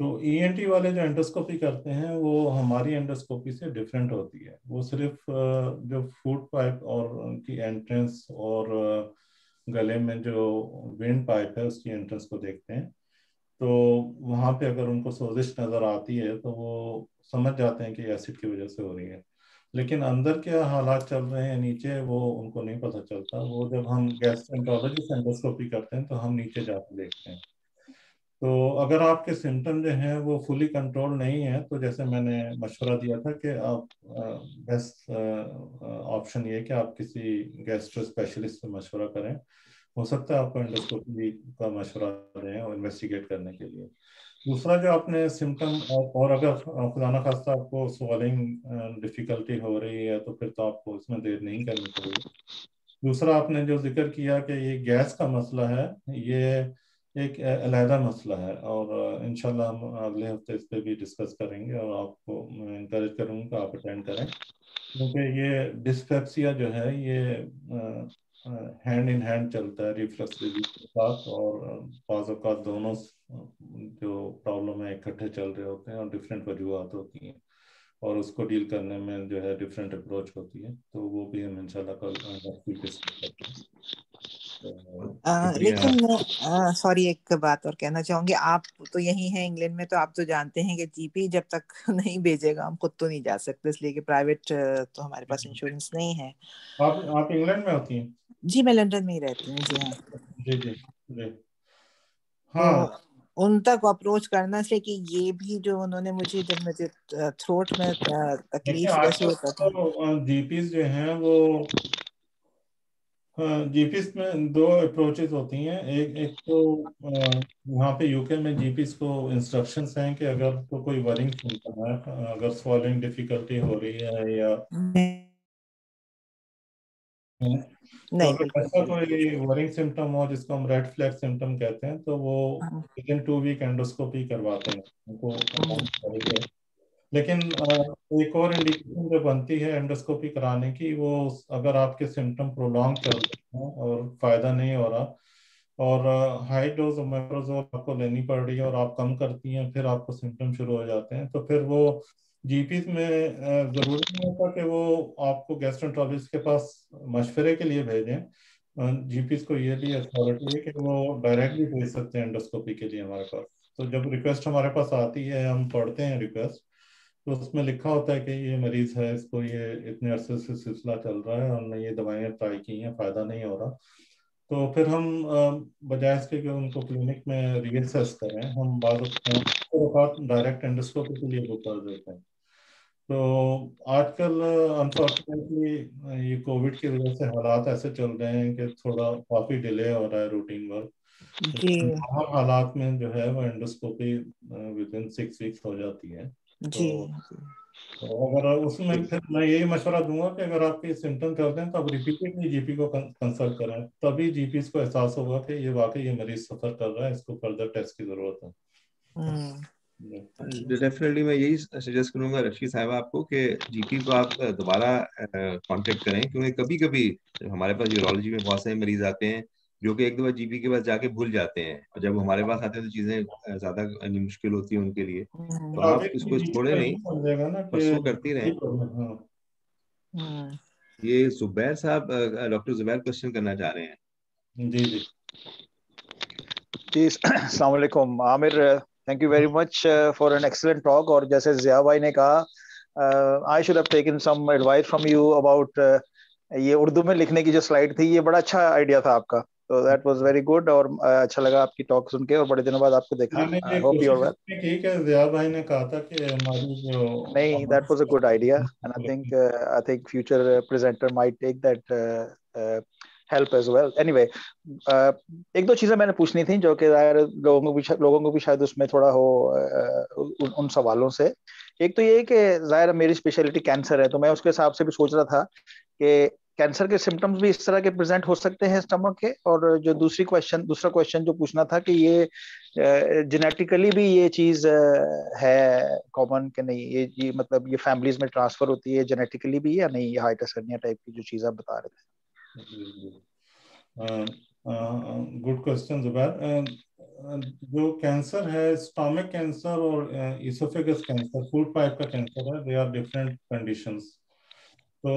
تو ای این ٹی والے جو انڈوسکوپی کرتے ہیں وہ ہماری انڈوسکوپی سے ڈفرینٹ ہوتی ہے، وہ صرف جو فوڈ پائپ اور ان کی انٹرنس اور گلے میں جو وینڈ پائپ ہے اس کی انٹرنس کو دیکھتے ہیں، تو وہاں پہ اگر ان کو سوزش نظر آتی ہے تو وہ سمجھ جاتے ہیں کہ ایسڈ کی وجہ سے ہو رہی ہے، لیکن اندر کیا حالات چل رہے ہیں نیچے وہ ان کو نہیں پتہ چلتا، وہ جب ہم گیسٹرنٹرولوجی سے انڈوسکوپی کرتے ہیں تو ہم نیچے جا کے دیکھتے ہیں۔ تو اگر آپ کے سمٹم جو ہیں وہ فلی کنٹرول نہیں ہے تو جیسے میں نے مشورہ دیا تھا کہ آپ بیسٹ آپشن یہ کہ آپ کسی گیسٹرو اسپیشلسٹ سے مشورہ کریں، ہو سکتا ہے آپ کو انڈوسکوپی کا مشورہ دیں اور انویسٹیگیٹ کرنے کے لیے۔ دوسرا جو آپ نے سمٹم، اور اگر خدا نخواستہ آپ کو سوالنگ ڈیفیکلٹی ہو رہی ہے تو پھر تو آپ کو اس میں دیر نہیں کرنی چاہیے۔ دوسرا آپ نے جو ذکر کیا کہ یہ گیس کا مسئلہ ہے، یہ ایک علیحدہ مسئلہ ہے، اور انشاءاللہ ہم اگلے ہفتے اس پہ بھی ڈسکس کریں گے، اور آپ کو میں انکریج کروں گا کہ آپ اٹینڈ کریں، کیونکہ یہ ڈسپیپسیا جو ہے یہ ہینڈ ان ہینڈ چلتا ہے ریفلکس ڈیزیز کے ساتھ، اور بعض اوقات دونوں جو پرابلم ہے اکٹھے چل رہے ہوتے ہیں اور ڈفرینٹ وجوہات ہوتی ہیں، اور اس کو ڈیل کرنے میں جو ہے ڈفرینٹ اپروچ ہوتی ہے، تو وہ بھی ہم انشاءاللہ کل ڈسکس کرتے ہیں۔ لیکن میں سوری ایک بات اور کہنا چاہوں گی، آپ تو یہی ہیں انگلینڈ میں، تو آپ تو جانتے ہیں کہ جی پی جب تک نہیں بھیجے گا ہم خود تو نہیں جا سکتے، اس لیے کہ پرائیویٹ تو ہمارے پاس انشورنس نہیں ہے۔ آپ انگلینڈ میں ہوتی ہیں؟ جی میں لندن میں ہی رہتی ہوں، جی ہاں۔ جی جی جی تو ہاں ان تک اپروچ کرنا سے کہ یہ بھی جو انہوں نے مجھے، جب مجھے تھروٹ میں دیکھیں تکلیف آج جیسے ہوتا تھا، تو جی پیز جو ہیں وہ جی پیز میں دو اپروچز ہوتی ہیں، ایک تو یہاں پہ یو کے میں جی پیز کو انسٹرکشنس ہیں کہ اگر تو کوئی ورنگ سمٹم ہے، اگر سوالنگ ڈیفیکلٹی ہو رہی ہے یا تو نہیں اگر بالکل ایسا کوئی ورنگ سمٹم ہو جس کو ہم ریڈ فلیگ سمٹم کہتے ہیں تو وہ ودن 2 ویک انڈوسکوپی کرواتے ہیں، ان کو چاہیے۔ لیکن ایک اور انڈیکیشن جو بنتی ہے انڈوسکوپی کرانے کی، وہ اگر آپ کے سمٹم پرولونگ چل رہے ہیں اور فائدہ نہیں ہو رہا اور ہائی ڈوز اومیپرازول آپ کو لینی پڑ رہی ہے اور آپ کم کرتی ہیں، پھر آپ کو سمٹم شروع ہو جاتے ہیں، تو پھر وہ جی پیز میں ضروری نہیں ہوتا کہ وہ آپ کو گیسٹرنٹرالوجسٹ کے پاس مشورے کے لیے بھیجیں. جی پیز کو یہ بھی اتھارٹی ہے کہ وہ ڈائریکٹلی بھیج سکتے ہیں انڈوسکوپی کے لیے ہمارے پاس. تو جب ریکویسٹ ہمارے پاس آتی ہے، ہم پڑھتے ہیں ریکویسٹ، تو اس میں لکھا ہوتا ہے کہ یہ مریض ہے، اس کو یہ اتنے عرصے سے سلسلہ چل رہا ہے، ہم نے یہ دوائیاں ٹرائی کی ہیں، فائدہ نہیں ہو رہا، تو پھر ہم بجائے اس کے کہ ان کو کلینک میں ری ایسیس کریں، ہم بعض اوقات ڈائریکٹ انڈوسکوپی کے لیے بک کر دیتے ہیں. تو آج کل انفارچونیٹلی یہ کووڈ کی وجہ سے حالات ایسے چل رہے ہیں کہ تھوڑا کافی ڈیلے ہو رہا ہے روٹین ورک. جی ہر حالات میں جو ہے وہ انڈوسکوپی ود ان 6 ویکس ہو جاتی ہے. جی تو اگر اس میں پھر میں یہی مشورہ دوں گا کہ اگر آپ کے سمٹم چلتے ہیں تو آپ ریپیٹڈلی جی پی کو کنسلٹ کریں، تبھی جی پیز کو احساس ہوگا کہ یہ واقعی یہ مریض سفر کر رہا ہے، اس کو فردر ٹیسٹ کی ضرورت ہے. ڈیفینیٹلی میں یہی سجیسٹ کروں گا رشید صاحبہ آپ کو کہ جی پی کو آپ دوبارہ کانٹیکٹ کریں، کیونکہ کبھی کبھی ہمارے پاس یورولوجی میں بہت سے مریض آتے ہیں جو کہ ایک دو بار جی پی کے پاس جا کے بھول جاتے ہیں، اور جب ہمارے پاس آتے ہیں تو چیزیں زیادہ مشکل ہوتی ہیں ان کے لیے. تو آپ اس کو چھوڑے نہیں، سمجھے گا نا کہ پرسو کرتی رہیں. یہ زبیر صاحب، ڈاکٹر زبیر کوشچن کرنا چاہ رہے ہیں. جی جی جی السلام علیکم Aamir, thank you very much for an excellent talk. اور جیسے ضیاء بھائی نے کہا I should have taken some advice from you about یہ اردو میں لکھنے کی جو سلائڈ تھی، یہ بڑا اچھا آئیڈیا تھا آپ کا، تو دیٹ واز ویری گڈ. اور اچھا لگا آپ کی ٹاک سن کے، اور بڑے دنوں بعد آپ کو دیکھا. میں ہوپ یو آر ویل. ٹھیک ہے، ضیاء بھائی نے کہا تھا کہ ہماری جو نہیں، that was a good idea and I think future presenter might take that help as well. Anyway, ایک دو چیزیں میں نے پوچھنی تھیں جو کہ لوگوں کو بھی شاید اس میں تھوڑا ہو ان سوالوں سے. ایک تو یہ کہ ظاہر میری اسپیشلٹی کینسر ہے، تو میں اس کے حساب سے بھی سوچ رہا تھا کہ کینسر کے سمٹمز بھی اس طرح کے پریزنٹ ہو سکتے ہیں اسٹمک کے. اور جو دوسرا کوشچن جو پوچھنا تھا کہ یہ جینیٹیکلی بھی یہ چیز ہے کامن کہ نہیں، یہ مطلب یہ فیملیز میں ٹرانسفر ہوتی ہے جینیٹیکلی بھی یا نہیں، یہ ہائٹرسرنیا ٹائپ کی جو چیز آپ بتا رہے تھے. گڈ کوشچن زبیر. جو کینسر ہے، اسٹامک کینسر اور ایسوفیگس کینسر، فوڈ پائپ کا کینسر ہے، دے آر ڈفرینٹ کنڈیشنز. تو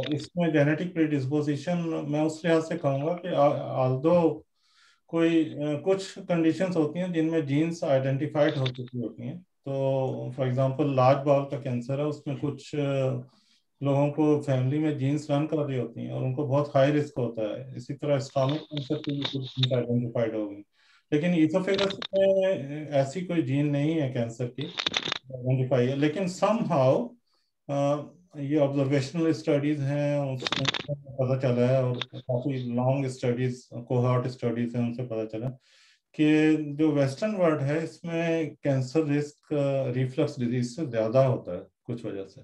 اس میں جینیٹک پری ڈسپوزیشن میں اس لحاظ سے کہوں گا کہ آلدو کوئی کچھ کنڈیشنز ہوتی ہیں جن میں جینس آئیڈینٹیفائڈ ہو چکی ہوتی ہیں. تو فار ایگزامپل لارج باؤل کا کینسر ہے، اس میں کچھ لوگوں کو فیملی میں جینس رن کر رہی ہوتی ہیں اور ان کو بہت ہائی رسک ہوتا ہے. اسی طرح اسٹامک کینسر کی بھی کچھ جینس آئیڈینٹیفائڈ ہوگی، لیکن ایسوفیگس میں ایسی کوئی جین نہیں ہے کینسر کی آئیڈینٹیفائی ہے. لیکن سم ہاؤ یہ آبزرویشنل اسٹڈیز ہیں، اس میں پتہ چلا ہے، اور کافی لانگ اسٹڈیز، کوہارٹ اسٹڈیز ہیں، ان سے پتہ چلا کہ جو ویسٹرن ورلڈ ہے اس میں کینسر رسک ریفلکس ڈیزیز سے زیادہ ہوتا ہے کچھ وجہ سے.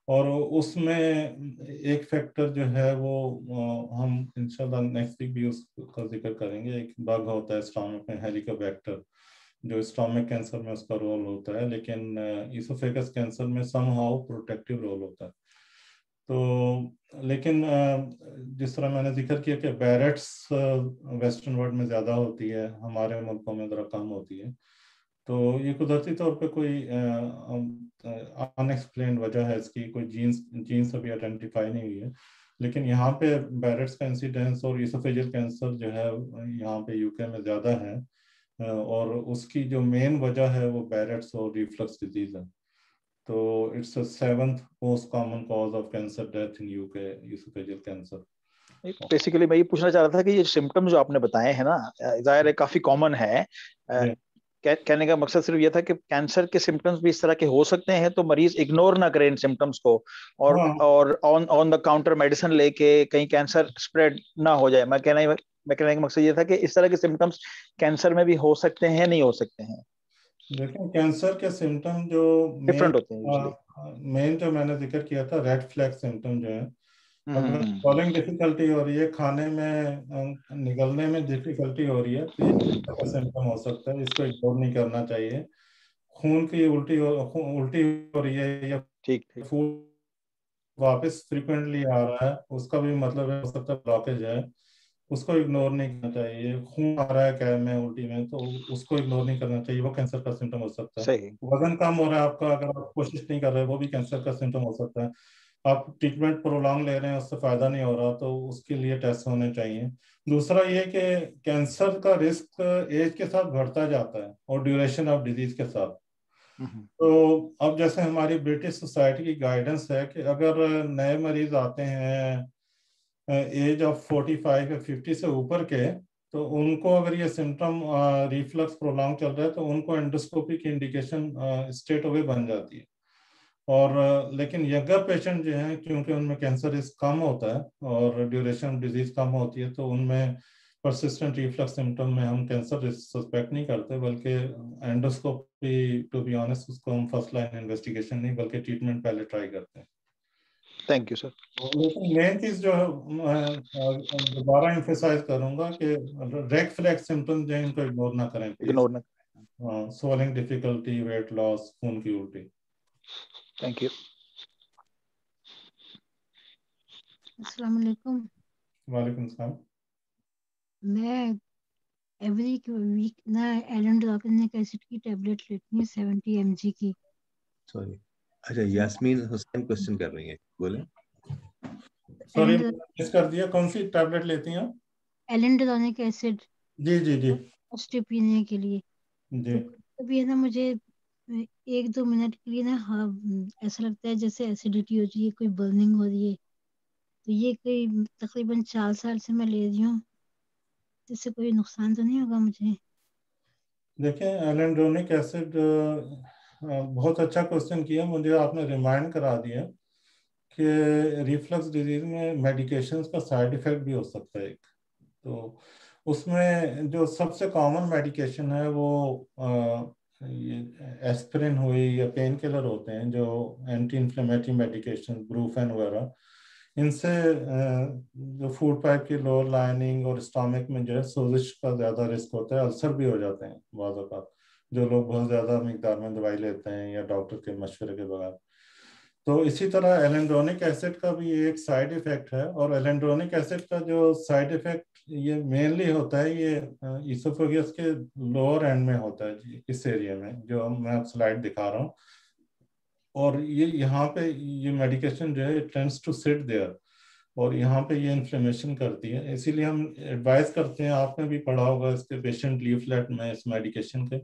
اور اس میں ایک فیکٹر جو ہے وہ ہم انشاءاللہ نیکسٹ ویک بھی اس کا ذکر کریں گے. ایک بگ ہوتا ہے اسٹامک میں، ہیلیکوبیکٹر، جو اسٹامک کینسر میں اس کا رول ہوتا ہے، لیکن ایسوفیگس کینسر میں سم ہاؤ پروٹیکٹیو رول ہوتا ہے. تو لیکن جس طرح میں نے ذکر کیا کہ بیرٹس ویسٹرن ورلڈ میں زیادہ ہوتی ہے، ہمارے ملکوں میں ذرا کم ہوتی ہے. تو یہ قدرتی طور پہ کوئی ان ایکسپلینڈ وجہ ہے اس کی، کوئی جینس ابھی آئیڈینٹیفائی نہیں ہوئی ہے. لیکن یہاں پہ بیرٹس کا انسیڈنس اور ایسوفیجل کینسر جو ہے یہاں پہ یو کے میں زیادہ ہے، اور اس کی جو مین وجہ ہے وہ بیرٹس اور ریفلکس ڈیزیز ہے. تو it's a 7th most common cause of cancer death in UK, oesophageal cancer. Basically میں یہ پوچھنا چاہ رہا تھا کہ یہ سمٹم جو آپ نے بتائے ہیں نا، ظاہر ہے کافی کامن ہے. کہنے کا مقصد صرف یہ تھا کہ کینسر کے سمٹمز بھی اس طرح کے ہو سکتے ہیں، تو مریض اگنور نہ کرے ان سمٹمز کو، اور آن دا کاؤنٹر میڈیسن لے کے کہیں کینسر اسپریڈ نہ ہو جائے. میں کہنے کا مقصد یہ تھا کہ اس طرح کے سمٹمز کینسر میں بھی ہو سکتے ہیں، نہیں ہو سکتے ہیں. دیکھیں کینسر کے سمٹم جو ڈفرنٹ ہوتے ہیں یوزلی. مین جو میں نے ذکر کیا تھا ریڈ فلیگ سمٹم جو ہے، اگر سوالنگ ڈیفیکلٹی ہو رہی ہے، کھانے میں نگلنے میں ڈیفیکلٹی ہو رہی ہے، تو یہ سمٹم ہو سکتا ہے، اس کو اگنور نہیں کرنا چاہیے. خون کی الٹی ہو رہی ہے، یا فوڈ واپس فریکوینٹلی آ رہا ہے، اس کا بھی مطلب ہو سکتا ہے بلاکیج ہے. اس کو اگنور نہیں کرنا چاہیے. خون آ رہا ہے کیب میں الٹی میں تو اس کو اگنور نہیں کرنا چاہیے, وہ کینسر کا سمٹم ہو سکتا ہے. صحیح. وزن کم ہو رہا ہے آپ کا, اگر آپ کوشش نہیں کر رہے وہ بھی کینسر کا سمٹم ہو سکتا ہے. آپ ٹریٹمنٹ پرولونگ لے رہے ہیں, اس سے فائدہ نہیں ہو رہا, تو اس کے لیے ٹیسٹ ہونے چاہیے. دوسرا یہ کہ کینسر کا رسک ایج کے ساتھ بڑھتا جاتا ہے اور ڈیوریشن آف ڈیزیز کے ساتھ. تو اب جیسے ہماری برٹش سوسائٹی کی گائیڈنس ہے کہ اگر نئے مریض آتے ہیں ایج آف 45 یا 50 سے اوپر کے, تو ان کو اگر یہ سمٹم ریفلکس پرولونگ چل رہا ہے تو ان کو انڈوسکوپی کی انڈیکیشن اسٹریٹ اوے بن جاتی ہے. اور لیکن ینگر پیشنٹ جو ہیں, کیونکہ ان میں کینسر رسک کم ہوتا ہے اور ڈیوریشن ڈیزیز کم ہوتی ہے, تو ان میں پرسسٹنٹ ریفلکس سمٹم میں ہم کینسر سسپیکٹ نہیں کرتے, بلکہ اینڈوسکوپی ٹو بی آنیسٹ اس کو ہم فرسٹ لائن انویسٹیگیشن نہیں بلکہ ٹریٹمنٹ پہلے ٹرائی کرتے ہیں. Thank you sir. لیکن مین چیز جو میں دوبارہ ایمفیسائز کروں گا کہ ریڈ فلیگ سمٹم جو ہیں ان کو اگنور نہ کریں پلیز. اگنور نہ. سوالنگ ڈیفیکلٹی, ویٹ لاس, خون کی الٹی. Thank you. السلام علیکم. وعلیکم السلام. میں ایوری ویک نا ایلنڈروپینک ایسڈ کی ٹیبلٹ لیتی ہوں 70 mg کی. سوری, اچھا یاسمین حسین کوشچن کر رہی ہیں, بولیں. سوری مس کر دیا, کون سی ٹیبلٹ لیتی ہیں آپ؟ ایلنڈرونک ایسڈ. جی جی جی پینے کے لیے. جی. ابھی ہے نا مجھے 1-2 منٹ کے لیے نا ایسا لگتا ہے جیسے ایسیڈیٹی ہو رہی ہے, کوئی برننگ ہو رہی ہے. تو یہ کوئی تقریباً 4 سال سے میں لے رہی ہوں, اس سے کوئی نقصان تو نہیں ہوگا مجھے؟ دیکھیں ایلنڈرونک ایسڈ بہت اچھا کوشچن کیا, مجھے آپ نے ریمائنڈ کرا دیا کہ ریفلکس ڈیزیز میں میڈیکیشنز کا سائیڈ ایفیکٹ بھی ہو سکتا ہے ایک. تو اس میں جو سب سے کامن میڈیکیشن ہے وہ ایسپرین ہوئی یا پین کلر ہوتے ہیں, جو اینٹی انفلیمیٹری میڈیکیشن بروفین وغیرہ. ان سے جو فوڈ پائپ کی لوور لائننگ اور اسٹامک میں جو ہے سوزش کا زیادہ رسک ہوتا ہے, السر بھی ہو جاتے ہیں بعض اوقات, جو لوگ بہت زیادہ مقدار میں دوائی لیتے ہیں یا ڈاکٹر کے مشورے کے بغیر. تو اسی طرح ایلنڈرونک ایسڈ کا بھی ایک سائیڈ ایفیکٹ ہے, اور ایلنڈرونک ایسڈ کا جو سائیڈ ایفیکٹ یہ مینلی ہوتا ہے یہ ایسوفیگس کے لوور اینڈ میں ہوتا ہے, جی اس ایریا میں جو میں سلائڈ دکھا رہا ہوں. اور یہ یہاں پہ یہ میڈیکیشن جو ہے ٹینڈس ٹو سٹ دیئر, اور یہاں پہ یہ انفلیمیشن کرتی ہے. اسی لیے ہم ایڈوائز کرتے ہیں, آپ نے بھی پڑھا ہوگا اس کے پیشنٹ لیفلیٹ میں اس میڈیکیشن کے,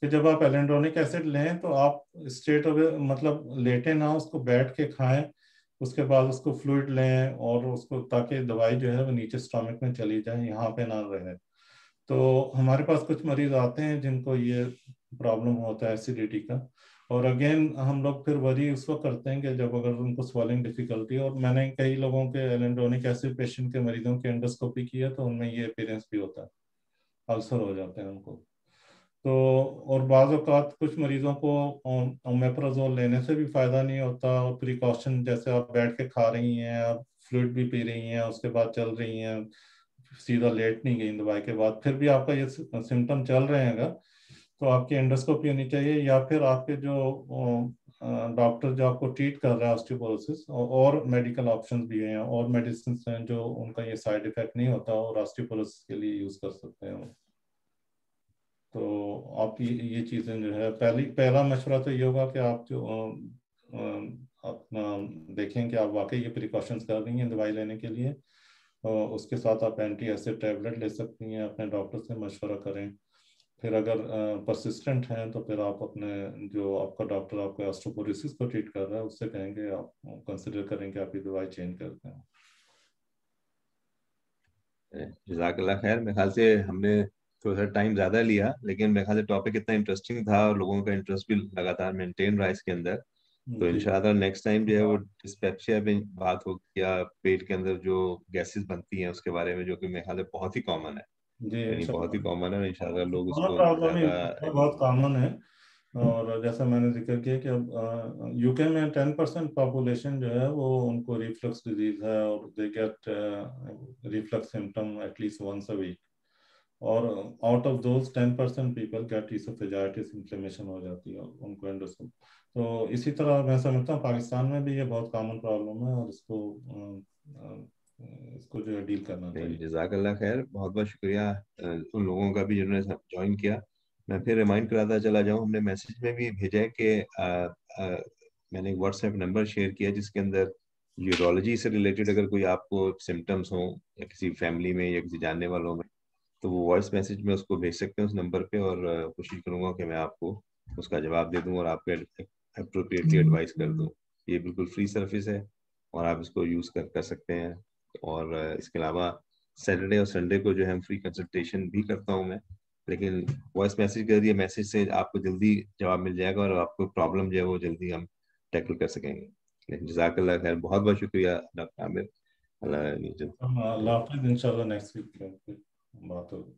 کہ جب آپ ایلنڈرونک ایسڈ لیں تو آپ اسٹریٹ اوے مطلب لیٹے نہ, اس کو بیٹھ کے کھائیں, اس کے بعد اس کو فلوئڈ لیں اور اس کو, تاکہ دوائی جو ہے وہ نیچے اسٹامک میں چلی جائے, یہاں پہ نہ رہے. تو ہمارے پاس کچھ مریض آتے ہیں جن کو یہ پرابلم ہوتا ہے ایسیڈیٹی کا, اور اگین ہم لوگ پھر وری اس وقت کرتے ہیں کہ جب اگر ان کو سوالنگ ڈیفیکلٹی, اور میں نے کئی لوگوں کے ایلنڈرونک ایسڈ پیشنٹ کے مریضوں کی انڈوسکوپی کی ہے تو ان میں یہ اپیرنس بھی ہوتا ہے, السر ہو جاتے ہیں ان کو. تو اور بعض اوقات کچھ مریضوں کو اومیپرازول لینے سے بھی فائدہ نہیں ہوتا, اور پریکاشن جیسے آپ بیٹھ کے کھا رہی ہیں, آپ فلوئڈ بھی پی رہی ہیں, اس کے بعد چل رہی ہیں, سیدھا لیٹ نہیں گئی دوائی کے بعد, پھر بھی آپ کا یہ سمٹم چل رہے ہیں اگر, تو آپ کی انڈوسکوپی ہونی چاہیے, یا پھر آپ کے جو ڈاکٹر جو آپ کو ٹریٹ کر رہا ہے آسٹیوپوروسس, اور میڈیکل آپشنز بھی ہیں اور میڈیسنس ہیں جو ان کا یہ سائیڈ ایفیکٹ نہیں ہوتا اور آسٹیوپوروسس کے لیے یوز کر سکتے ہیں. تو آپ یہ چیزیں جو ہے پہلا مشورہ تو یہ ہوگا کہ آپ جو اپنا دیکھیں کہ آپ واقعی یہ پریکاشنز کر رہی ہیں دوائی لینے کے لیے, اس کے ساتھ آپ اینٹی ایسڈ ٹیبلٹ لے سکتی ہیں, اپنے ڈاکٹر سے مشورہ کریں. پھر اگر پرسسٹنٹ ہیں تو پھر آپ اپنے جو آپ کا ڈاکٹر آپ کو آسٹروپوروسس کو ٹریٹ کر رہا ہے اس سے کہیں گے, آپ کنسیڈر کریں کہ آپ کی دوائی چینج کرتے ہیں. جزاک اللہ خیر. میرے خیال سے ہم نے تھوڑا سا ٹائم زیادہ لیا, لیکن میرے خیال سے ٹاپک اتنا انٹرسٹنگ تھا اور لوگوں کا انٹرسٹ بھی لگاتار مینٹین رہا اس کے اندر. تو انشاءاللہ نیکسٹ ٹائم جو ہے وہ ڈسپیپسیا پہ بات ہوگی, یا پیٹ کے اندر جو گیسز بنتی ہیں اس کے بارے میں, جو کہ میرے خیال سے بہت ہی کامن ہے, یعنی بہت ہی کامن ہے, اور انشاءاللہ لوگ اس کو بہت کامن ہے. اور جیسا میں نے ذکر کیا کہ اب یو کے میں 10% پاپولیشن جو ہے وہ ان کو ریفلکس ڈیزیز ہے, اور they get reflux symptom at least once a week, اور out of those 10% people get oesophagitis, inflammation ہو جاتی ہے ان کو انڈوسکوپ. تو اسی طرح میں سمجھتا ہوں پاکستان میں بھی یہ بہت کامن پرابلم ہے, اور اس کو اس کو جو ہے ڈیل کرنا چاہیے. جزاک اللہ خیر, بہت بہت شکریہ ان لوگوں کا بھی جنہوں نے جوائن کیا. میں پھر ریمائنڈ کراتا چلا جاؤں, ہم نے میسج میں بھی بھیجا ہے کہ میں نے ایک واٹس ایپ نمبر شیئر کیا جس کے اندر یورولوجی سے ریلیٹڈ اگر کوئی آپ کو سمٹمس ہوں یا کسی فیملی میں یا کسی جاننے والوں میں, تو وہ وائس میسج میں اس کو بھیج سکتے ہیں اس نمبر پہ, اور کوشش کروں گا کہ میں آپ کو اس کا جواب دے دوں اور آپ کو اپروپریٹلی ایڈوائز کر دوں. یہ بالکل فری سروس ہے اور آپ اس کو یوز کر سکتے ہیں. اور اس کے علاوہ سیٹرڈے اور سنڈے کو جو ہے فری کنسلٹیشن بھی کرتا ہوں میں, لیکن وائس میسج کر دیے, میسج سے آپ کو جلدی جواب مل جائے گا اور آپ کو پرابلم جو ہے وہ جلدی ہم ٹیکل کر سکیں گے. جزاک اللہ خیر, بہت بہت شکریہ ڈاکٹر عامر. اللہ حافظ, انشاءاللہ نیکسٹ ویک بات ہوگی.